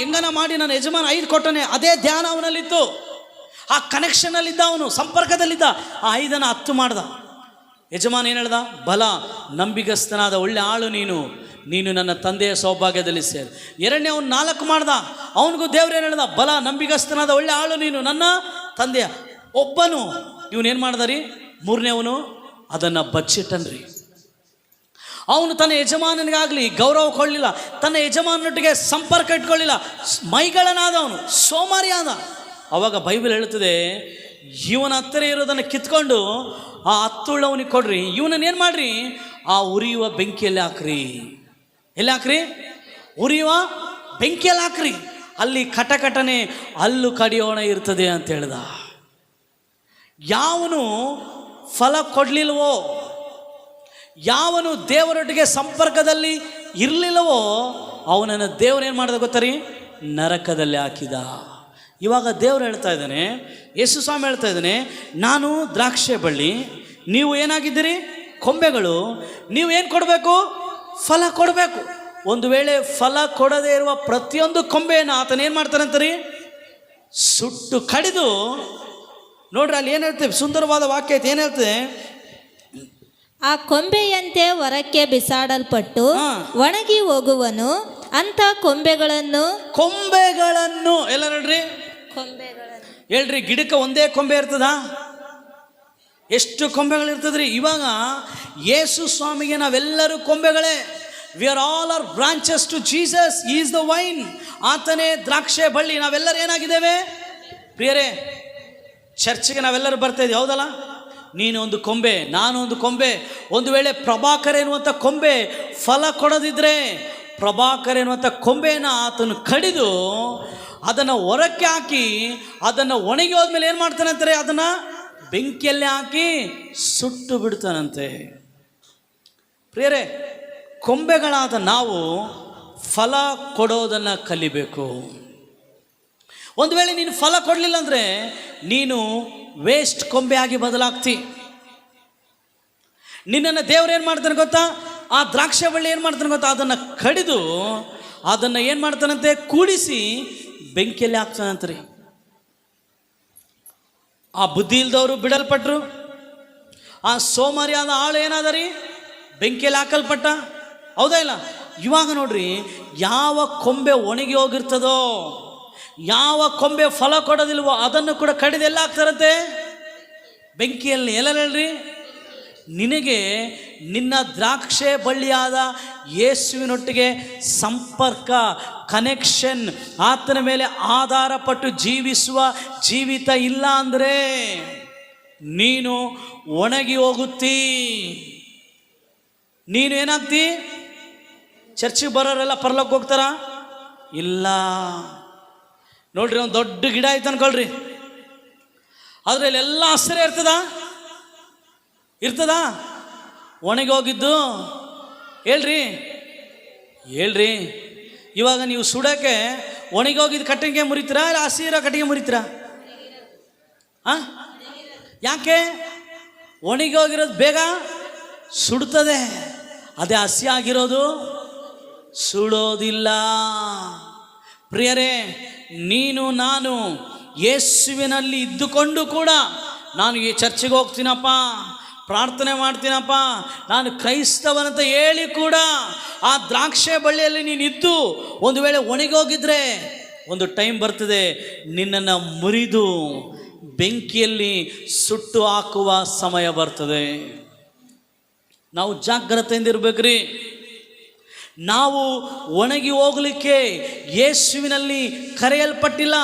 ಹೆಂಗನ ಮಾಡಿ ನನ್ನ ಯಜಮಾನ 5 ಕೊಟ್ಟನೆ, ಅದೇ ಧ್ಯಾನ ಅವನಲ್ಲಿತ್ತು. ಆ ಕನೆಕ್ಷನಲ್ಲಿದ್ದ, ಅವನು ಸಂಪರ್ಕದಲ್ಲಿದ್ದ. ಆ 5ಅನ್ನು 10 ಮಾಡ್ದ. ಯಜಮಾನ ಏನು ಹೇಳ್ದ? ಬಲ ನಂಬಿಗಸ್ತನಾದ ಒಳ್ಳೆ ಆಳು ನೀನು ನನ್ನ ತಂದೆಯ ಸೌಭಾಗ್ಯದಲ್ಲಿ ಸೇರು. 2ನೇ ಅವನು 4 ಮಾಡ್ದ. ಅವನಿಗೂ ದೇವ್ರು ಏನು ಹೇಳ್ದ? ಬಲ ನಂಬಿಗಸ್ತನಾದ ಒಳ್ಳೆ ಆಳು ನೀನು ನನ್ನ ತಂದೆಯ. ಒಬ್ಬನು ಇವನೇನು ಮಾಡ್ದ ರೀ? 3ನೇವನು ಅದನ್ನು ಬಚ್ಚಿಟ್ಟನ್ರಿ. ಅವನು ತನ್ನ ಯಜಮಾನನಿಗಾಗಲಿ ಗೌರವ ಕೊಡಲಿಲ್ಲ, ತನ್ನ ಯಜಮಾನನೊಟ್ಟಿಗೆ ಸಂಪರ್ಕ ಇಟ್ಕೊಳ್ಳಿಲ್ಲ, ಮೈಗಳನಾದ, ಅವನು ಸೋಮಾರಿ ಆದ. ಅವಾಗ ಬೈಬಲ್ ಹೇಳುತ್ತದೆ, ಇವನ ಹತ್ತಿರ ಇರೋದನ್ನು ಕಿತ್ಕೊಂಡು ಆ 10 ಉಳ್ಳವನಿಗೆ ಕೊಡ್ರಿ, ಇವನನ್ನು ಏನು ಮಾಡ್ರಿ? ಆ ಉರಿಯುವ ಬೆಂಕಿಯಲ್ಲಿ ಹಾಕ್ರಿ. ಎಲ್ಲಿ ಹಾಕ್ರಿ? ಉರಿಯುವ ಬೆಂಕಿಯಲ್ಲಿ ಹಾಕ್ರಿ. ಅಲ್ಲಿ ಕಟಕಟನೆ ಹಲ್ಲು ಕಡಿಯೋಣ ಇರ್ತದೆ ಅಂತ ಹೇಳ್ದ. ಯಾವನು ಫಲ ಕೊಡಲಿಲ್ವೋ, ಯಾವನು ದೇವರೊಟ್ಟಿಗೆ ಸಂಪರ್ಕದಲ್ಲಿ ಇರಲಿಲ್ಲವೋ ಅವನನ್ನು ದೇವರೇನು ಮಾಡ್ದ ಗೊತ್ತರಿ? ನರಕದಲ್ಲಿ ಹಾಕಿದ. ಇವಾಗ ದೇವರು ಹೇಳ್ತಾ ಇದ್ದಾನೆ, ಯೇಸು ಸ್ವಾಮಿ ಹೇಳ್ತಾ ಇದ್ದಾನೆ, ನಾನು ದ್ರಾಕ್ಷೆ ಬಳ್ಳಿ, ನೀವು ಏನಾಗಿದ್ದೀರಿ? ಕೊಂಬೆಗಳು. ನೀವು ಏನು ಕೊಡಬೇಕು? ಫಲ ಕೊಡಬೇಕು. ಒಂದು ವೇಳೆ ಫಲ ಕೊಡದೇ ಇರುವ ಪ್ರತಿಯೊಂದು ಕೊಂಬೆಯನ್ನು ಆತನೇನು ಮಾಡ್ತಾನೆ ಅಂತಾರಿ? ಸುಟ್ಟು ಕಡಿದು ನೋಡ್ರಿ ಅಲ್ಲಿ ಏನು ಹೇಳ್ತೇವೆ, ಸುಂದರವಾದ ವಾಕ್ಯ ಐತೆ. ಏನು ಹೇಳ್ತದೆ? ಆ ಕೊಂಬೆಯಂತೆ ಹೊರಕ್ಕೆ ಬಿಸಾಡಲ್ಪಟ್ಟು ಒಣಗಿ ಹೋಗುವನು, ಅಂತ ಕೊಂಬೆಗಳನ್ನು ಎಲ್ಲ ನೋಡ್ರಿ, ಹೇಳ್ರಿ, ಗಿಡಕ್ಕೆ ಒಂದೇ ಕೊಂಬೆ ಇರ್ತದ? ಎಷ್ಟು ಕೊಂಬೆಗಳಿರ್ತದ್ರಿ? ಇವಾಗ ಯೇಸು ಸ್ವಾಮಿಗೆ ನಾವೆಲ್ಲರೂ ಕೊಂಬೆಗಳೇ. We are all our branches to Jesus, is the vine. ಆತನೇ ದ್ರಾಕ್ಷೆ ಬಳ್ಳಿ. ನಾವೆಲ್ಲರೂ ಏನಾಗಿದ್ದೇವೆ ಪ್ರಿಯರೇ? ಚರ್ಚ್ಗೆ ನಾವೆಲ್ಲರೂ ಬರ್ತಾ ಇದ್ದೀವಿ, ಹೌದಲ್ಲ? ನೀನು ಒಂದು ಕೊಂಬೆ, ನಾನು ಒಂದು ಕೊಂಬೆ. ಒಂದು ವೇಳೆ ಪ್ರಭಾಕರ್ ಎನ್ನುವಂಥ ಕೊಂಬೆ ಫಲ ಕೊಡದಿದ್ರೆ, ಪ್ರಭಾಕರ್ ಎನ್ನುವಂಥ ಕೊಂಬೆನ ಆತನು ಕಡಿದು ಅದನ್ನು ಹೊರಕ್ಕೆ ಹಾಕಿ ಅದನ್ನು ಒಣಗಿ ಹೋದ್ಮೇಲೆ ಏನು ಮಾಡ್ತಾನಂತಾರೆ? ಅದನ್ನು ಬೆಂಕಿಯಲ್ಲಿ ಹಾಕಿ ಸುಟ್ಟು ಬಿಡ್ತಾನಂತೆ. ಪ್ರಿಯರೇ, ಕೊಂಬೆಗಳಾದ ನಾವು ಫಲ ಕೊಡೋದನ್ನು ಕಲಿಬೇಕು. ಒಂದು ವೇಳೆ ನೀನು ಫಲ ಕೊಡಲಿಲ್ಲ ಅಂದರೆ ನೀನು ವೇಸ್ಟ್ ಕೊಂಬೆ ಆಗಿ ಬದಲಾಗ್ತಿ. ನಿನ್ನನ್ನು ದೇವ್ರು ಏನು ಮಾಡ್ತಾನೆ ಗೊತ್ತಾ? ಆ ದ್ರಾಕ್ಷಿ ಬಳ್ಳಿ ಏನು ಮಾಡ್ತಾನೆ ಗೊತ್ತಾ? ಅದನ್ನು ಕಡಿದು ಅದನ್ನು ಏನು ಮಾಡ್ತಾನಂತೆ? ಕೂಡಿಸಿ ಬೆಂಕಿಯಲ್ಲಿ ಹಾಕ್ತಾನಂತ್ರಿ. ಆ ಬುದ್ಧಿ ಇಲ್ದವರು ಬಿಡಲ್ಪಟ್ರು. ಆ ಸೋಮಾರಿಯಾದ ಆಳು ಏನಾದ ರೀ? ಬೆಂಕಿಯಲ್ಲಿ ಹಾಕಲ್ಪಟ್ಟ, ಹೌದಾ ಇಲ್ಲ? ಇವಾಗ ನೋಡ್ರಿ, ಯಾವ ಕೊಂಬೆ ಒಣಗಿ ಹೋಗಿರ್ತದೋ, ಯಾವ ಕೊಂಬೆ ಫಲ ಕೊಡೋದಿಲ್ವೋ ಅದನ್ನು ಕೂಡ ಕಡಿದು ಎಲ್ಲ ಹಾಕ್ತಾರಂತೆ ಬೆಂಕಿಯಲ್ಲಿ. ಎಲ್ಲ ಹೇಳ್ರಿ, ನಿನಗೆ ನಿನ್ನ ದ್ರಾಕ್ಷೆ ಬಳ್ಳಿಯಾದ ಯೇಸುವಿನೊಟ್ಟಿಗೆ ಸಂಪರ್ಕ, ಕನೆಕ್ಷನ್, ಆತನ ಮೇಲೆ ಆಧಾರ ಪಟ್ಟು ಜೀವಿಸುವ ಜೀವಿತ ಇಲ್ಲ ಅಂದರೆ ನೀನು ಒಣಗಿ ಹೋಗುತ್ತೀ. ನೀನು ಏನಾಗ್ತಿ? ಚರ್ಚಿಗೆ ಬರೋರೆಲ್ಲ ಪರಲೋಕಕ್ಕೆ ಹೋಗ್ತಾರಾ? ಇಲ್ಲ. ನೋಡ್ರಿ, ಒಂದು ದೊಡ್ಡ ಗಿಡ ಆಯ್ತು ಅನ್ಕೊಳ್ರಿ, ಅದರಲ್ಲಿ ಎಲ್ಲ ಹಸಿರೇ ಇರ್ತದ? ಒಣಗಿ ಹೋಗಿದ್ದು ಹೇಳ್ರಿ. ಇವಾಗ ನೀವು ಸುಡೋಕ್ಕೆ ಒಣಗಿ ಹೋಗಿದ್ದು ಕಟ್ಟಿಗೆ ಮುರಿತೀರಾ ಇಲ್ಲ ಹಸಿರ ಕಟ್ಟಿಗೆ ಮುರಿತೀರಾ? ಯಾಕೆ? ಒಣಗಿ ಹೋಗಿರೋದು ಬೇಗ ಸುಡ್ತದೆ, ಅದೇ ಹಸಿ ಆಗಿರೋದು ಸುಡೋದಿಲ್ಲ. ಪ್ರಿಯರೇ, ನೀನು ನಾನು ಯೇಸುವಿನಲ್ಲಿ ಇದ್ದುಕೊಂಡು ಕೂಡ ನಾನು ಈ ಚರ್ಚಿಗೆ ಹೋಗ್ತೀನಪ್ಪ, ಪ್ರಾರ್ಥನೆ ಮಾಡ್ತೀನಪ್ಪ, ನಾನು ಕ್ರೈಸ್ತವನಂತ ಹೇಳಿ ಕೂಡ ಆ ದ್ರಾಕ್ಷೆ ಬಳ್ಳಿಯಲ್ಲಿ ನೀನಿದ್ದು ಒಂದು ವೇಳೆ ಒಣಗೋಗಿದ್ರೆ ಒಂದು ಟೈಮ್ ಬರ್ತದೆ, ನಿನ್ನನ್ನು ಮುರಿದು ಬೆಂಕಿಯಲ್ಲಿ ಸುಟ್ಟು ಹಾಕುವ ಸಮಯ ಬರ್ತದೆ. ನಾವು ಜಾಗ್ರತೆಯಿಂದ ಇರಬೇಕ್ರಿ. ನಾವು ಒಣಗಿ ಹೋಗಲಿಕ್ಕೆ ಯೇಸುವಿನಲ್ಲಿ ಕರೆಯಲ್ಪಟ್ಟಿಲ್ಲ.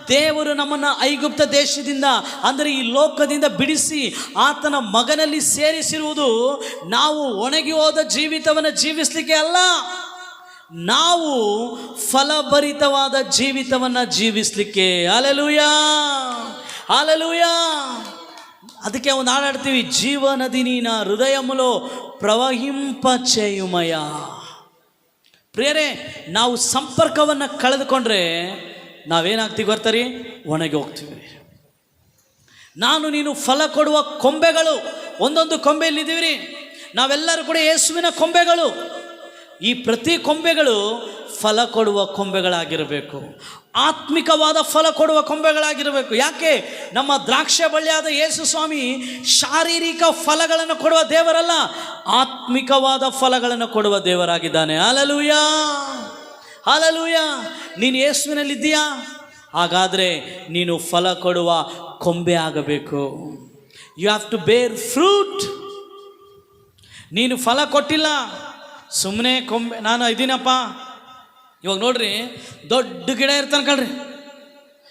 ದೇವರು ನಮ್ಮನ್ನು ಐಗುಪ್ತ ದೇಶದಿಂದ, ಅಂದರೆ ಈ ಲೋಕದಿಂದ ಬಿಡಿಸಿ ಆತನ ಮಗನಲ್ಲಿ ಸೇರಿಸಿರುವುದು ನಾವು ಒಣಗಿ ಹೋದ ಜೀವಿತವನ್ನು ಜೀವಿಸಲಿಕ್ಕೆ ಅಲ್ಲ, ನಾವು ಫಲಭರಿತವಾದ ಜೀವಿತವನ್ನು ಜೀವಿಸಲಿಕ್ಕೆ. Hallelujah, hallelujah. ಅದಕ್ಕೆ ಒಂದು ಹಾಡಾಡ್ತೀವಿ, ಜೀವನದಿ ನೀನ ಹೃದಯములో ಪ್ರವಹಿಂಪ చేయుమయ. ಪ್ರಿಯರೇ, ನಾವು ಸಂಪರ್ಕವನ್ನು ಕಳೆದುಕೊಂಡ್ರೆ ನಾವೇನಾಗ್ತೀವಿ ಗೊತ್ತರಿ? ಒಣಗಿ ಹೋಗ್ತೀವಿ. ನಾನು ನೀನು ಫಲ ಕೊಡುವ ಕೊಂಬೆಗಳು, ಒಂದೊಂದು ಕೊಂಬೆಯಲ್ಲಿದ್ದೀವಿ ರೀ. ನಾವೆಲ್ಲರೂ ಕೂಡ ಯೇಸುವಿನ ಕೊಂಬೆಗಳು. ಈ ಪ್ರತಿ ಕೊಂಬೆಗಳು ಫಲ ಕೊಡುವ ಕೊಂಬೆಗಳಾಗಿರಬೇಕು, ಆತ್ಮಿಕವಾದ ಫಲ ಕೊಡುವ ಕೊಂಬೆಗಳಾಗಿರಬೇಕು. ಯಾಕೆ? ನಮ್ಮ ದ್ರಾಕ್ಷೆ ಬಳ್ಳಿಯಾದ ಯೇಸು ಸ್ವಾಮಿ ಶಾರೀರಿಕ ಫಲಗಳನ್ನು ಕೊಡುವ ದೇವರಲ್ಲ, ಆತ್ಮಿಕವಾದ ಫಲಗಳನ್ನು ಕೊಡುವ ದೇವರಾಗಿದ್ದಾನೆ. Hallelujah, hallelujah. ನೀನು ಯೇಸುವಿನಲ್ಲಿದ್ದೀಯಾ? ಹಾಗಾದರೆ ನೀನು ಫಲ ಕೊಡುವ ಕೊಂಬೆ ಆಗಬೇಕು. You have to bear fruit. ನೀನು ಫಲ ಕೊಟ್ಟಿಲ್ಲ, ಸುಮ್ಮನೆ ಕೊಂಬೆ ನಾನು ಇದ್ದೀನಪ್ಪ. ಇವಾಗ ನೋಡ್ರಿ, ದೊಡ್ಡ ಗಿಡ ಇರ್ತಾನೆ ಕಣ್ರಿ.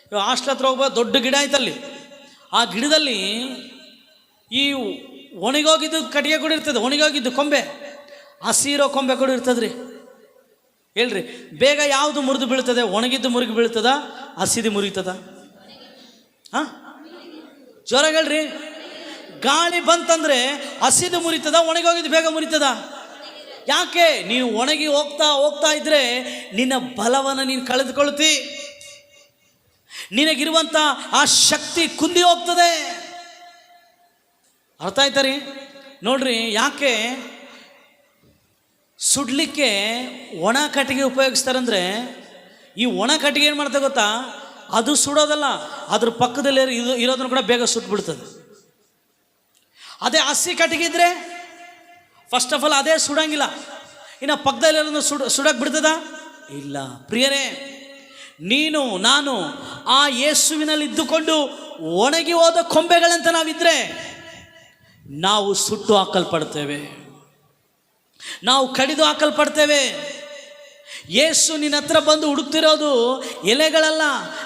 ಇವಾಗ ಹಾಸ್ಟೆಲ್ ಹತ್ರ ಹೋಗ್ಬೋದು, ದೊಡ್ಡ ಗಿಡ ಆಯ್ತಲ್ಲಿ. ಆ ಗಿಡದಲ್ಲಿ ಈ ಒಣಗೋಗಿದ್ದು ಕಟ್ಟಿಗೆ ಕೂಡ ಇರ್ತದೆ, ಒಣಗೋಗಿದ್ದು ಕೊಂಬೆ, ಹಸಿರೋ ಕೊಂಬೆ ಕೂಡ ಇರ್ತದ್ರಿ. ಹೇಳ್ರಿ, ಬೇಗ ಯಾವುದು ಮುರಿದು ಬೀಳ್ತದೆ? ಒಣಗಿದ್ದು ಮುರಿದು ಬೀಳ್ತದ, ಹಸಿದು ಮುರಿತದ? ಜ್ವರ ಹೇಳ್ರಿ. ಗಾಳಿ ಬಂತಂದ್ರೆ ಹಸಿದು ಮುರಿತದ, ಒಣಗೋಗಿದ್ದು ಬೇಗ ಮುರಿತದ? ಯಾಕೆ? ನೀನು ಒಣಗಿ ಹೋಗ್ತಾ ಹೋಗ್ತಾ ಇದ್ರೆ ನಿನ್ನ ಬಲವನ್ನು ನೀನು ಕಳೆದುಕೊಳ್ತಿ, ನಿನಗಿರುವಂಥ ಆ ಶಕ್ತಿ ಕುಂದಿ ಹೋಗ್ತದೆ. ಅರ್ಥ ಆಯ್ತಾ ರೀ? ನೋಡ್ರಿ, ಯಾಕೆ ಸುಡ್ಲಿಕ್ಕೆ ಒಣ ಕಟ್ಟಿಗೆ ಉಪಯೋಗಿಸ್ತಾರಂದ್ರೆ, ಈ ಒಣ ಕಟ್ಟಿಗೆ ಏನು ಮಾಡ್ತಾ ಗೊತ್ತಾ? ಅದು ಸುಡೋದಲ್ಲ, ಅದ್ರ ಪಕ್ಕದಲ್ಲಿ ಇರೋದನ್ನು ಕೂಡ ಬೇಗ ಸುಟ್ಬಿಡ್ತದೆ. ಅದೇ ಹಸಿ ಕಟ್ಟಿಗೆ ಇದ್ರೆ ಫಸ್ಟ್ ಆಫ್ ಆಲ್ ಅದೇ ಸುಡಂಗಿಲ್ಲ, ಇನ್ನು ಪಕ್ಕದಲ್ಲಿರೋದನ್ನು ಸುಡಕ್ಕೆ ಬಿಡ್ತದ? ಇಲ್ಲ. ಪ್ರಿಯರೇ, ನೀನು ನಾನು ಆ ಯೇಸುವಿನಲ್ಲಿ ಇದ್ದುಕೊಂಡು ಒಣಗಿ ಹೋದ ಕೊಂಬೆಗಳಂತ ನಾವಿದ್ರೆ ನಾವು ಸುಟ್ಟು ಹಾಕಲ್ಪಡ್ತೇವೆ, ನಾವು ಕಡಿದು ಹಾಕಲ್ಪಡ್ತೇವೆ. ಯೇಸು ನಿನ್ನ ಹತ್ರ ಬಂದು ಹುಡುಕ್ತಿರೋದು ಎಲೆಗಳಲ್ಲ,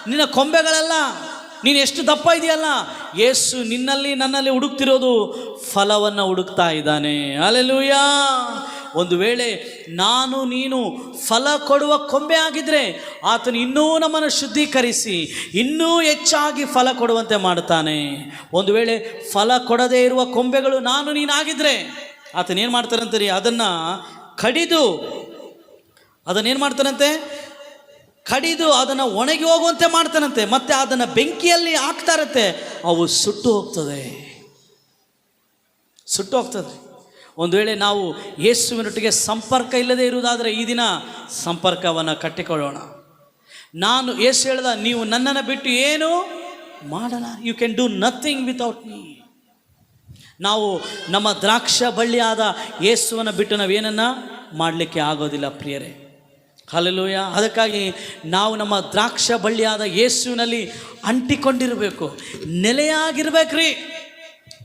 ನಿನ್ನ ಕೊಂಬೆಗಳಲ್ಲ, ನೀನು ಎಷ್ಟು ದಪ್ಪ ಇದೆಯಲ್ಲ. ಯೇಸು ನಿನ್ನಲ್ಲಿ ನನ್ನಲ್ಲಿ ಹುಡುಕ್ತಿರೋದು ಫಲವನ್ನು ಹುಡುಕ್ತಾ ಇದ್ದಾನೆ. ಹಲ್ಲೆಲೂಯಾ. ಒಂದು ವೇಳೆ ನಾನು ನೀನು ಫಲ ಕೊಡುವ ಕೊಂಬೆ ಆಗಿದ್ರೆ ಆತನು ಇನ್ನೂ ನಮ್ಮನ್ನು ಶುದ್ಧೀಕರಿಸಿ ಇನ್ನೂ ಹೆಚ್ಚಾಗಿ ಫಲ ಕೊಡುವಂತೆ ಮಾಡ್ತಾನೆ. ಒಂದು ವೇಳೆ ಫಲ ಕೊಡದೇ ಇರುವ ಕೊಂಬೆಗಳು ನಾನು ನೀನಾಗಿದ್ರೆ ಆತನೇನು ಮಾಡ್ತಾರಂತೀರಿ? ಅದನ್ನು ಕಡಿದು ಅದನ್ನು ಒಣಗಿ ಹೋಗುವಂತೆ ಮಾಡ್ತಾನಂತೆ. ಮತ್ತೆ ಅದನ್ನು ಬೆಂಕಿಯಲ್ಲಿ ಹಾಕ್ತಾರಂತೆ, ಅವು ಸುಟ್ಟು ಹೋಗ್ತದೆ. ಒಂದು ವೇಳೆ ನಾವು ಯೇಸುವಿನೊಟ್ಟಿಗೆ ಸಂಪರ್ಕ ಇಲ್ಲದೆ ಇರುವುದಾದರೆ ಈ ದಿನ ಸಂಪರ್ಕವನ್ನು ಕಟ್ಟಿಕೊಳ್ಳೋಣ. ಯೇಸು ಹೇಳ್ದ, ನೀವು ನನ್ನನ್ನು ಬಿಟ್ಟು ಏನು ಮಾಡಲ್ಲ. You can do nothing without me. ನಾವು ನಮ್ಮ ದ್ರಾಕ್ಷ ಬಳ್ಳಿಯಾದ ಯೇಸುವನ್ನು ಬಿಟ್ಟು ನಾವೇನನ್ನು ಮಾಡಲಿಕ್ಕೆ ಆಗೋದಿಲ್ಲ ಪ್ರಿಯರೇ. ಹಲ್ಲೆಲೂಯಾ. ಅದಕ್ಕಾಗಿ ನಾವು ನಮ್ಮ ದ್ರಾಕ್ಷ ಬಳ್ಳಿಯಾದ ಯೇಸುವಿನಲ್ಲಿ ಅಂಟಿಕೊಂಡಿರಬೇಕು, ನೆಲೆಯಾಗಿರ್ಬೇಕ್ರಿ.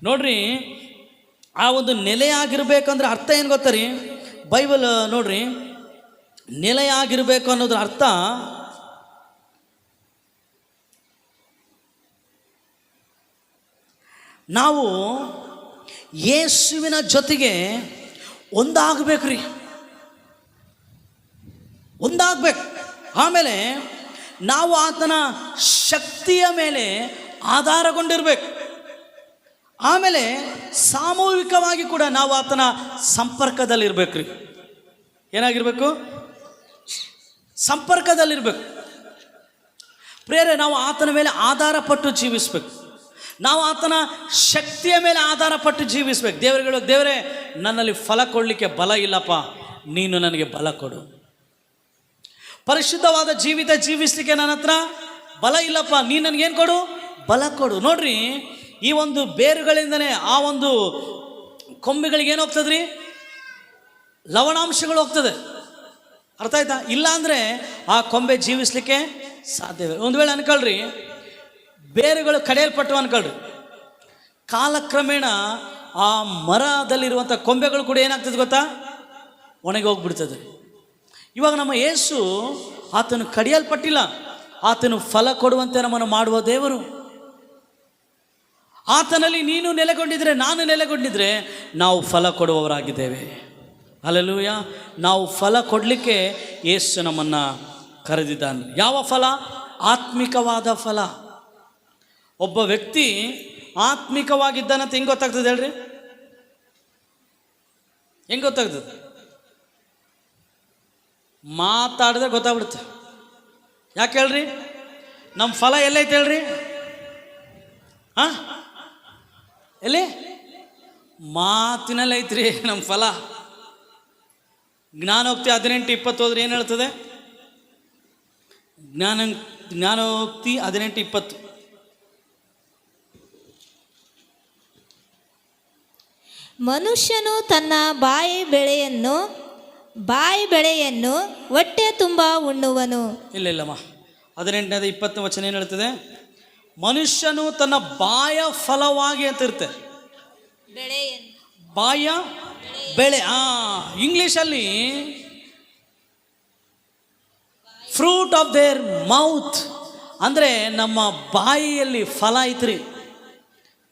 ನೋಡ್ರಿ, ಆ ಒಂದು ನೆಲೆಯಾಗಿರ್ಬೇಕಂದ್ರೆ ಅರ್ಥ ಏನು ಗೊತ್ತಾ ರೀ? ಬೈಬಲ್ ನೋಡ್ರಿ, ನೆಲೆಯಾಗಿರ್ಬೇಕು ಅನ್ನೋದ್ರ ಅರ್ಥ ನಾವು ಯೇಸುವಿನ ಜೊತೆಗೆ ಒಂದಾಗಬೇಕ್ರಿ, ಒಂದಾಗಬೇಕು. ಆಮೇಲೆ ನಾವು ಆತನ ಶಕ್ತಿಯ ಮೇಲೆ ಆಧಾರಗೊಂಡಿರ್ಬೇಕು. ಆಮೇಲೆ ಸಾಮೂಹಿಕವಾಗಿ ಕೂಡ ನಾವು ಆತನ ಸಂಪರ್ಕದಲ್ಲಿರ್ಬೇಕ್ರಿ. ಏನಾಗಿರ್ಬೇಕು? ಸಂಪರ್ಕದಲ್ಲಿರ್ಬೇಕು. ಪ್ರಿಯರೇ, ನಾವು ಆತನ ಮೇಲೆ ಆಧಾರಪಟ್ಟು ಜೀವಿಸ್ಬೇಕು. ನಾವು ಆತನ ಶಕ್ತಿಯ ಮೇಲೆ ಆಧಾರಪಟ್ಟು ಜೀವಿಸ್ಬೇಕು. ದೇವರುಗಳು, ದೇವರೇ ನನ್ನಲ್ಲಿ ಫಲ ಕೊಡಲಿಕ್ಕೆ ಬಲ ಇಲ್ಲಪ್ಪ, ನೀನು ನನಗೆ ಬಲ ಕೊಡು. ಪರಿಶುದ್ಧವಾದ ಜೀವಿತ ಜೀವಿಸಲಿಕ್ಕೆ ನನ್ನ ಹತ್ರ ಬಲ ಇಲ್ಲಪ್ಪ, ನೀನು ನನಗೇನು ಕೊಡು? ಬಲ ಕೊಡು. ನೋಡ್ರಿ, ಈ ಒಂದು ಬೇರುಗಳಿಂದನೇ ಆ ಒಂದು ಕೊಂಬೆಗಳಿಗೆ ಏನು ಹೋಗ್ತದ್ರಿ? ಲವಣಾಂಶಗಳು ಹೋಗ್ತದೆ. ಅರ್ಥ ಆಯ್ತಾ? ಇಲ್ಲ ಅಂದರೆ ಆ ಕೊಂಬೆ ಜೀವಿಸಲಿಕ್ಕೆ ಸಾಧ್ಯವೇ. ಒಂದು ವೇಳೆ ಅನ್ಕೊಳ್ರಿ, ಬೇರುಗಳು ಕಡಿಯಲ್ಪಟ್ಟು ಅನ್ಕೊಳ್ರಿ, ಕಾಲಕ್ರಮೇಣ ಆ ಮರದಲ್ಲಿರುವಂಥ ಕೊಂಬೆಗಳು ಕೂಡ ಏನಾಗ್ತದೆ ಗೊತ್ತಾ? ಒಣಗಿ ಹೋಗ್ಬಿಡ್ತದೆ. ಇವಾಗ ನಮ್ಮ ಯೇಸು ಆತನು ಕಡಿಯಲ್ಪಟ್ಟಿಲ್ಲ, ಆತನು ಫಲ ಕೊಡುವಂತೆ ನಮ್ಮನ್ನು ಮಾಡುವ ದೇವರು. ಆತನಲ್ಲಿ ನೀನು ನೆಲೆಗೊಂಡಿದ್ರೆ, ನಾನು ನೆಲೆಗೊಂಡಿದ್ರೆ ನಾವು ಫಲ ಕೊಡುವವರಾಗಿದ್ದೇವೆ. ಹಲ್ಲೆಲೂಯಾ. ನಾವು ಫಲ ಕೊಡಲಿಕ್ಕೆ ಯೇಸು ನಮ್ಮನ್ನು ಕರೆದಿದ್ದಾನೆ. ಯಾವ ಫಲ? ಆತ್ಮಿಕವಾದ ಫಲ. ಒಬ್ಬ ವ್ಯಕ್ತಿ ಆತ್ಮಿಕವಾಗಿದ್ದಾನಂತ ಹೆಂಗೆ ಗೊತ್ತಾಗ್ತದೆ ಹೇಳ್ರಿ? ಹೆಂಗೆ ಗೊತ್ತಾಗ್ತದೆ? ಮಾತಾಡಿದ್ರೆ ಗೊತ್ತಾಗ್ಬಿಡುತ್ತೆ. ಯಾಕೆ ಹೇಳ್ರಿ? ನಮ್ಮ ಫಲ ಎಲ್ಲೈತೆ ಹೇಳ್ರಿ? ಎಲ್ಲಿ? ಮಾತಿನಲ್ಲಿ ಐತ್ರಿ ನಮ್ಮ ಫಲ. ಜ್ಞಾನೋಕ್ತಿ 18:20 ಹೋದ್ರೆ ಏನು ಹೇಳ್ತದೆ? ಜ್ಞಾನೋಕ್ತಿ 18:20. ಮನುಷ್ಯನು ತನ್ನ ಬಾಯಿ ಬೆಳೆಯನ್ನು ಹೊಟ್ಟೆ ತುಂಬ ಉಣ್ಣುವನು. ಇಲ್ಲಮ್ಮ, 18:20 ವಚನ ಏನು ಹೇಳ್ತದೆ? ಮನುಷ್ಯನು ತನ್ನ ಬಾಯ ಫಲವಾಗಿ ಅಂತ ಇರುತ್ತೆ. ಬಾಯ ಬೆಳೆ. ಇಂಗ್ಲೀಷಲ್ಲಿ ಫ್ರೂಟ್ ಆಫ್ ದೇರ್ ಮೌತ್ ಅಂದರೆ ನಮ್ಮ ಬಾಯಿಯಲ್ಲಿ ಫಲ ಐತ್ರಿ.